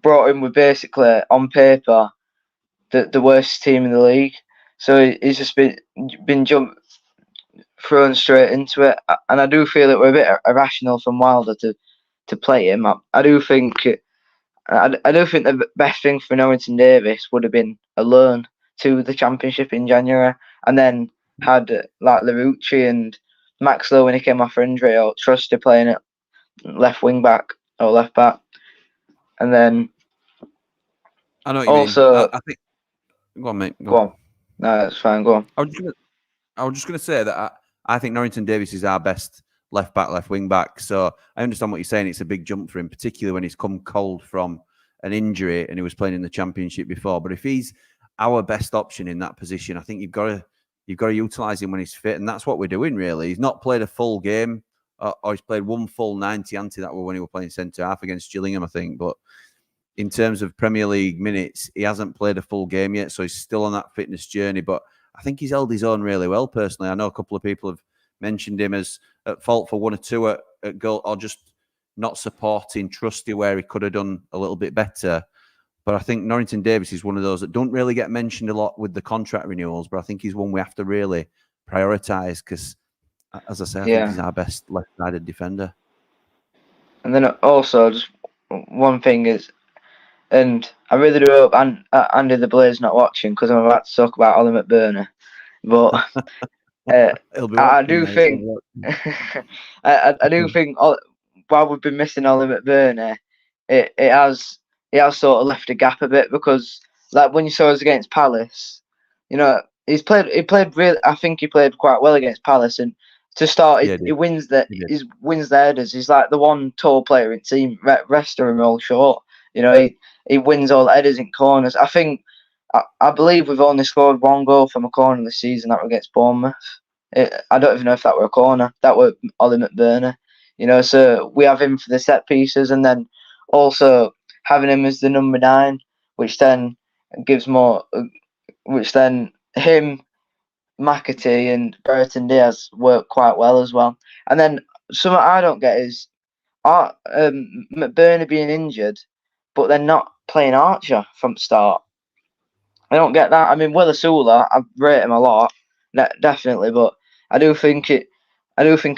brought in with basically, on paper, the worst team in the league. So he's just been thrown straight into it. And I do feel that we're a bit irrational from Wilder to play him. I do think the best thing for Norrington Davis would have been a loan to the Championship in January, and then had like Larouci and Maxlow when he came off for injury, or Trusty playing at left wing back or left back, and then I know what also, you mean. I think. Go on, mate. Go on. No, that's fine. Go on. I was just going to say that I think Norrington Davis is our best left back, left wing back. So I understand what you're saying. It's a big jump for him, particularly when he's come cold from an injury and he was playing in the Championship before. But if he's our best option in that position, I think you've got to utilise him when he's fit, and that's what we're doing. Really, he's not played a full game, or he's played one full 90 that were when he was playing centre half against Gillingham, I think. But in terms of Premier League minutes, he hasn't played a full game yet, so he's still on that fitness journey. But I think he's held his own really well, personally. I know a couple of people have mentioned him as at fault for one or two at goal, or just not supporting Trusty where he could have done a little bit better. But I think Norrington Davis is one of those that don't really get mentioned a lot with the contract renewals, but I think he's one we have to really prioritise because, as I say, I think he's our best left-sided defender. And then also, just one thing is, and I really do hope Andy the Blaze not watching because I'm about to talk about Ollie McBurney. But I do think I do think while we've been missing Ollie McBurney, it has sort of left a gap a bit, because like when you saw us against Palace, you know, he played really. I think he played quite well against Palace, and to start, he wins the headers. He's like the one tall player in the team. Rest of them are all short. You know, he wins all the headers in corners. I believe we've only scored one goal from a corner this season. That was against Bournemouth. I don't even know if that were a corner. That were Ollie McBurney. You know, so we have him for the set pieces, and then also having him as the number 9, which then gives more. Which then him, McAtee, and Brereton Diaz work quite well as well. And then something I don't get is McBurney being injured, but then not playing Archer from the start. I don't get that. I mean, Will Asula, I rate him a lot, definitely, but I do think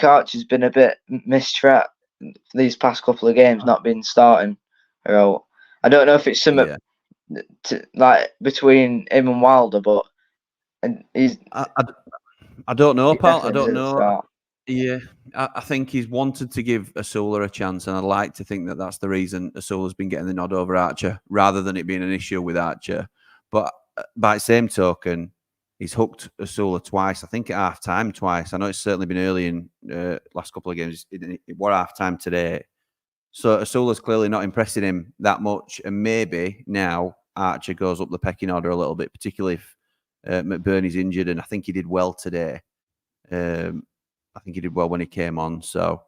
Archer's been a bit mistreated these past couple of games, not been starting. I don't know if it's something like between him and Wilder, but he's. I don't know, pal. I don't know. Yeah, I think he's wanted to give Asula a chance, and I'd like to think that that's the reason Asula's been getting the nod over Archer, rather than it being an issue with Archer. But by the same token, he's hooked Asula twice. I think at half-time twice. I know it's certainly been early in last couple of games. It were half-time today. So Asula's clearly not impressing him that much, and maybe now Archer goes up the pecking order a little bit, particularly if McBurney's injured, and I think he did well today. I think he did well when he came on. So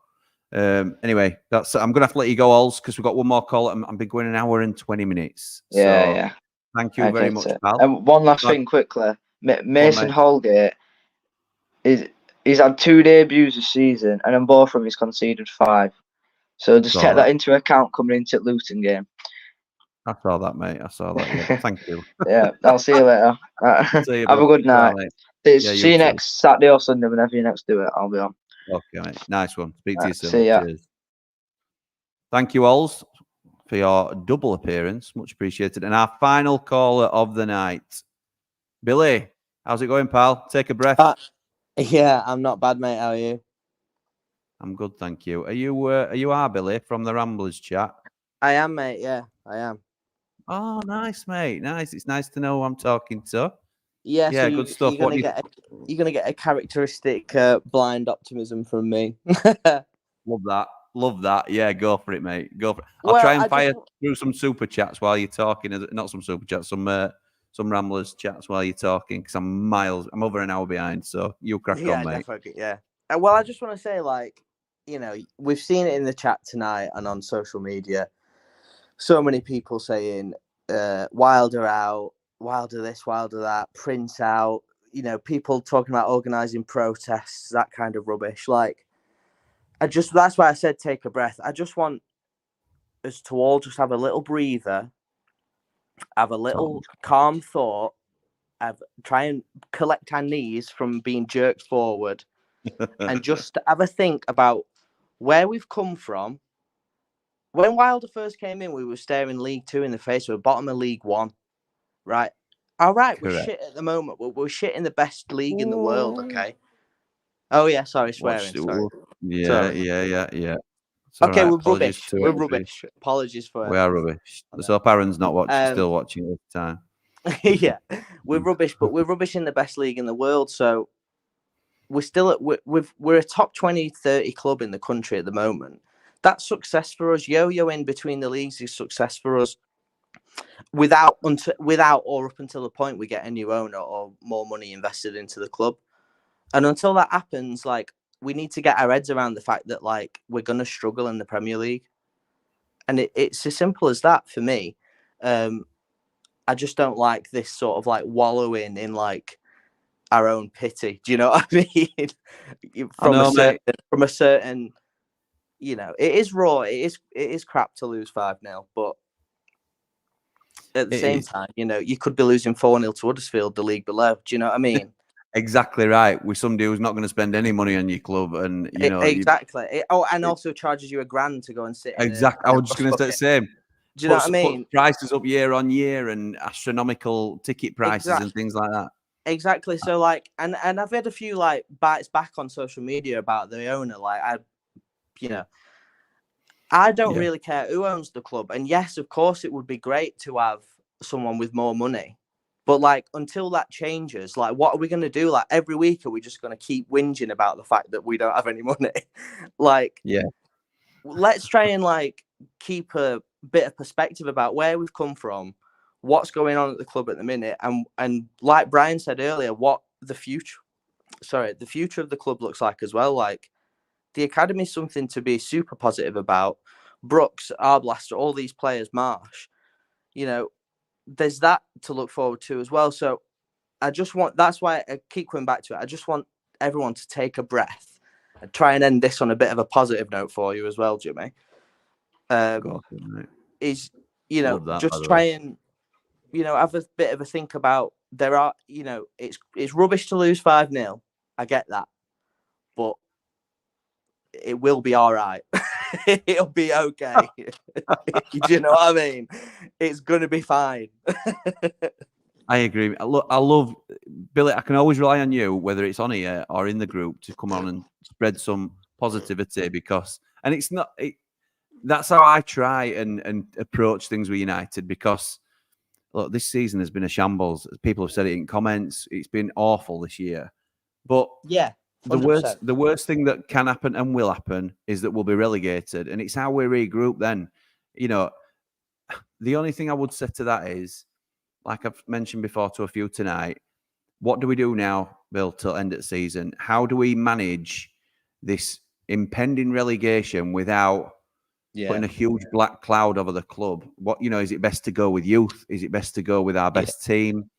anyway, I'm going to have to let you go, Ols, because we've got one more call. I've been going an hour and 20 minutes. Yeah. Thank you very much, pal. And one last thing quickly. Mason Holgate, he's had 2 debuts this season, and on both of them he's conceded 5. So just Saw take that. that into account coming into Luton game. I saw that, mate. I saw that. Yeah, thank you. Yeah, I'll see you later. See you, Have a bud. good Ta-ra, night. mate. Yeah, See you you too. next Saturday or Sunday, whenever you next do it. I'll be on. Okay, mate. Nice one. Speak to you Right, soon. see ya. Cheers. Thank you all for your double appearance. Much appreciated. And our final caller of the night, Billy. How's it going, pal? Take a breath. Yeah, I'm not bad, mate. How are you? I'm good, thank you. Are you Billy from the Ramblers chat? I am, mate. Yeah, I am. Oh, nice, mate. Nice. It's nice to know who I'm talking to. Yeah, Yeah, so good stuff. you're gonna get a characteristic blind optimism from me. Love that. Love that. Yeah, go for it, mate. Go for it. I'll Well, try and I fire just- through some super chats while you're talking. Not some super chats, some Ramblers chats while you're talking, because I'm over an hour behind. So you crack Yeah, on, mate. definitely. Yeah. Well, I just want to say, like, you know, we've seen it in the chat tonight and on social media. So many people saying Wilder out, Wilder this, Wilder that, Prince out. You know, people talking about organising protests, that kind of rubbish. Like, that's why I said take a breath. I just want us to all just have a little breather, have a little calm thought, try and collect our knees from being jerked forward, and just have a think about where we've come from. When Wilder first came in, we were staring League Two in the face. We were bottom of League One, right? All right, we're shit at the moment. We're shit in the best league in the world, okay? Oh yeah, sorry, swearing. Sorry. Yeah, Sorry. yeah. It's all Okay, right. we're Apologies rubbish. to We're everybody. rubbish. Apologies for. We are rubbish. Let's hope Aaron's not watching. Still watching at the time. Yeah, we're rubbish, but we're rubbish in the best league in the world. So we're still we're a top 20, 30 club in the country at the moment. That's success for us. Yo-yo in between the leagues is success for us. Without or up until the point we get a new owner or more money invested into the club. And until that happens, like, we need to get our heads around the fact that, like, we're going to struggle in the Premier League. And it's as simple as that for me. I just don't like this sort of like wallowing in like our own pity. Do you know what I mean? From a certain, you know, it is raw. It is crap to lose 5-0, but at the same time, you know, you could be losing 4-0 to Huddersfield, the league below. Do you know what I mean? Exactly right. With somebody who's not going to spend any money on your club, and you know exactly. And also charges you $1,000 to go and sit. Exactly. I was just going to say the same. Do you know what I mean? Put prices up year on year and astronomical ticket prices and things like that. Exactly. So like, and I've had a few like bites back on social media about the owner. Like, I don't really care who owns the club. And yes, of course, it would be great to have someone with more money. But like, until that changes, like, what are we going to do? Like, every week, are we just going to keep whinging about the fact that we don't have any money? Like, let's try and like keep a bit of perspective about where we've come from, what's going on at the club at the minute, and like Brian said earlier, what the future of the club looks like as well. Like, the academy is something to be super positive about. Brooks, Arblaster, all these players, Marsh, you know, there's that to look forward to as well. So that's why I keep coming back to it. I just want everyone to take a breath and try and end this on a bit of a positive note for you as well, Jimmy. Is, you know, just try and, you know, have a bit of a think about, there are, you know, it's rubbish to lose 5-0. I get that. But it will be all right. It'll be okay. Do you know what I mean? It's going to be fine. I agree. I love Billy. I can always rely on you, whether it's on here or in the group, to come on and spread some positivity, because, and it's not, that's how I try and approach things with United, because look, this season has been a shambles. People have said it in comments. It's been awful this year. But yeah, 100%. the worst thing that can happen and will happen is that we'll be relegated, and it's how we regroup then. You know, the only thing I would say to that is, like I've mentioned before to a few tonight, what do we do now, Bill, till end of the season? How do we manage this impending relegation without putting a huge black cloud over the club? What, you know, is it best to go with youth? Is it best to go with our best team?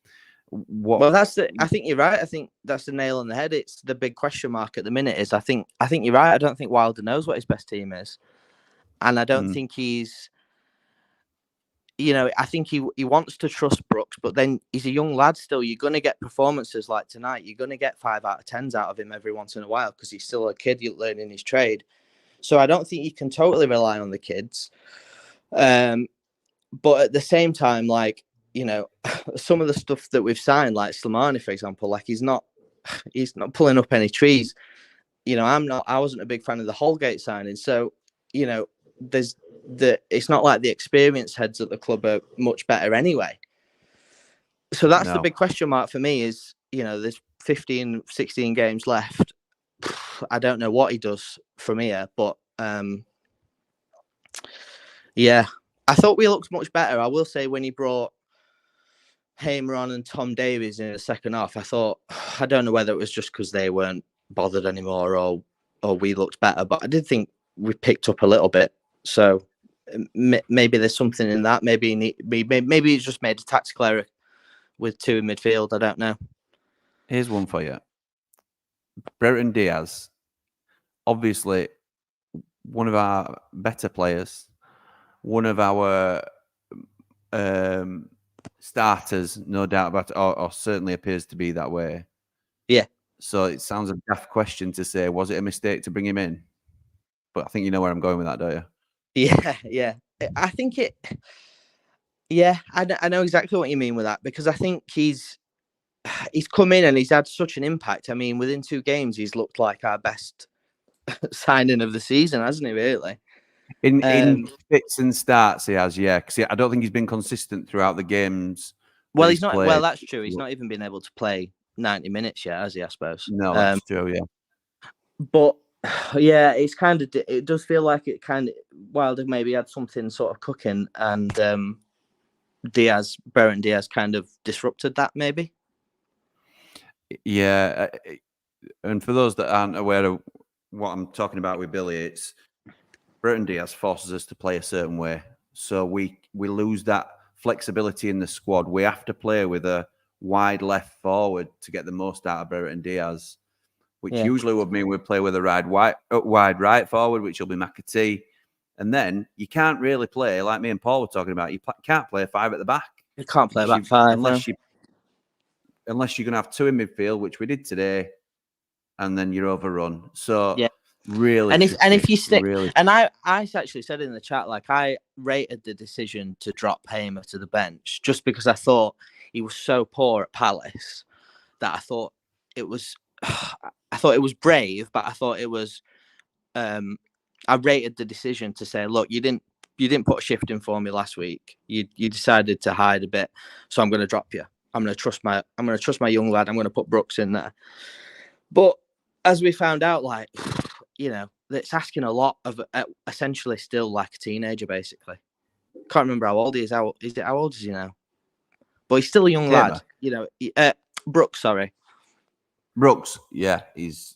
Well, I think you're right. I think that's the nail on the head. It's the big question mark at the minute. I think you're right. I don't think Wilder knows what his best team is. and I don't think he's. I think he wants to trust Brooks, but then he's a young lad still. You're going to get performances like tonight. You're going to get 5 out of 10s out of him every once in a while because he's still a kid learning his trade. So I don't think you can totally rely on the kids. But at the same time, like, some of the stuff that we've signed, like Slimani, for example, like he's not pulling up any trees. I wasn't a big fan of the Holgate signing. So, it's not like the experienced heads at the club are much better anyway. So that's the big question mark for me is, there's 15, 16 games left. I don't know what he does from here, but yeah, I thought we looked much better. I will say when he brought Hamer on and Tom Davies in the second half, I don't know whether it was just because they weren't bothered anymore or we looked better, but I did think we picked up a little bit. So maybe there's something in that. Maybe he's just made a tactical error with 2 in midfield. I don't know. Here's one for you. Brereton Diaz, obviously one of our better players, one of our starters, no doubt about it, or certainly appears to be that way. Yeah. So it sounds a daft question to say, was it a mistake to bring him in? But I think you know where I'm going with that, don't you? Yeah. I think it. Yeah, I know exactly what you mean with that because I think he's come in and he's had such an impact. I mean, within 2 games, he's looked like our best signing of the season, hasn't he? Really. In fits and starts, he has, yeah. Because I don't think he's been consistent throughout the games. Well, he's not. Played. Well, that's true. He's not even been able to play 90 minutes yet, has he? I suppose. No, that's true. Yeah. But yeah, it's kind of. It does feel like it kind of Wilder maybe had something sort of cooking, and Brereton Diaz, kind of disrupted that, maybe. Yeah, and for those that aren't aware of what I'm talking about with Billy, it's Brereton Diaz forces us to play a certain way, so we lose that flexibility in the squad. We have to play with a wide left forward to get the most out of Brereton Diaz, which usually would mean we'd play with a wide right forward, which will be McAtee. And then you can't really play, like me and Paul were talking about, you can't play 5 at the back. You can't play back 5. Unless you're going to have 2 in midfield, which we did today, and then you're overrun. So really, if you stick, really, and I actually said in the chat, like I rated the decision to drop Hamer to the bench just because I thought he was so poor at Palace that I thought it was brave, but I thought it was. I rated the decision to say, look, you didn't put a shift in for me last week. You decided to hide a bit, so I'm going to drop you. I'm going to trust my young lad. I'm going to put Brooks in there. But as we found out, like, it's asking a lot of essentially still like a teenager, basically. Can't remember how old he is. How old is he now? But he's still a young lad. Brooks, sorry. Brooks, yeah, he's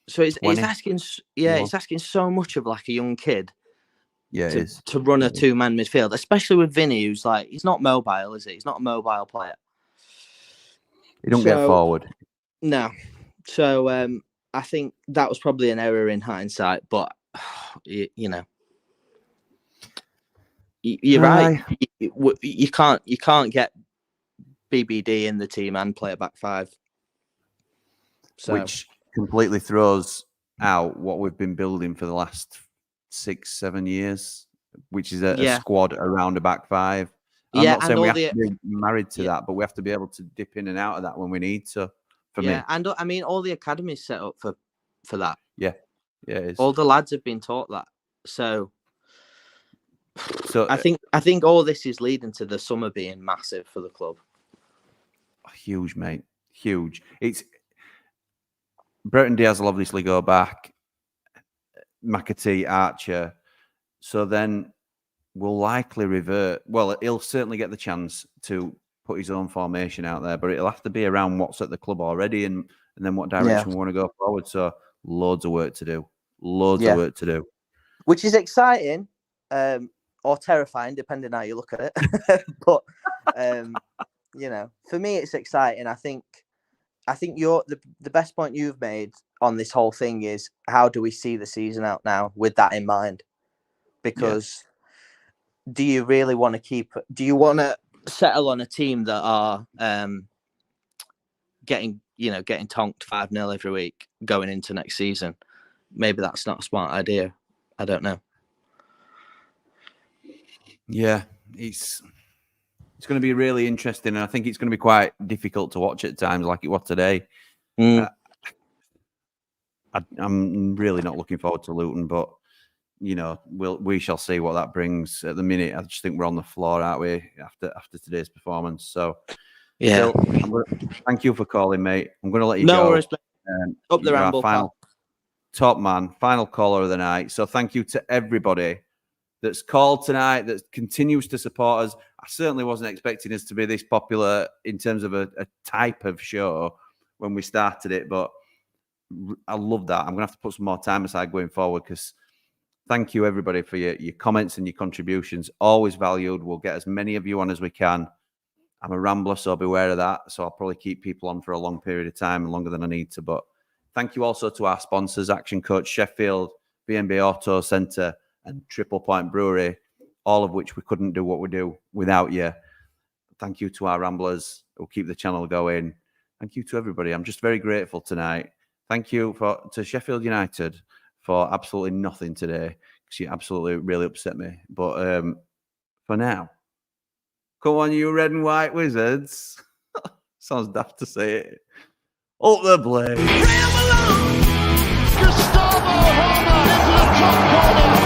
So it's asking, it's asking so much of like a young kid. Yeah, to run a 2-man midfield, especially with Vinny, who's like, he's not mobile, is he? He's not a mobile player. He don't get forward. No. So I think that was probably an error in hindsight, but you're right. You can't get BBD in the team and play a back 5. So. Which completely throws out what we've been building for the last 6-7 years, which is a squad around a back 5. I'm not saying we have to be married to that, but we have to be able to dip in and out of that when we need to. For me, and I mean, all the academies set up for that. Yeah, it is. All the lads have been taught that. So I think all this is leading to the summer being massive for the club. Huge, mate. Huge. It's Brereton Diaz will obviously go back. McAtee, Archer. So then we'll likely revert. Well, he'll certainly get the chance to put his own formation out there, but it'll have to be around what's at the club already and then what direction we want to go forward. So loads of work to do. Loads of work to do. Which is exciting or terrifying, depending how you look at it. But, for me, it's exciting. I think the best point you've made on this whole thing is how do we see the season out now with that in mind? because do you really want to do you want to settle on a team that are getting tonked 5-0 every week going into next season? Maybe that's not a smart idea. I don't know. Yeah, it's going to be really interesting, and I think it's going to be quite difficult to watch at times, like it was today. I'm really not looking forward to Luton, but we shall see what that brings. At the minute, I just think we're on the floor, aren't we? After today's performance, so yeah. Phil, thank you for calling, mate. I'm going to let you no go. worries. Up the Ramble, final top man, final caller of the night. So thank you to everybody that's called tonight, that continues to support us. I certainly wasn't expecting us to be this popular in terms of a type of show when we started it, but I love that. I'm going to have to put some more time aside going forward, because thank you, everybody, for your comments and your contributions. Always valued. We'll get as many of you on as we can. I'm a rambler, so beware of that. So I'll probably keep people on for a long period of time, longer than I need to. But thank you also to our sponsors, Action Coach Sheffield, B&B Auto Centre, and Triple Point Brewery, all of which we couldn't do what we do without you. Thank you to our Ramblers who keep the channel going. Thank you to everybody. I'm just very grateful tonight. Thank you to Sheffield United for absolutely nothing today, because you absolutely really upset me. But for now, come on, you red and white wizards. Sounds daft to say it. Up the blade. Gustavo Homer into the top corner.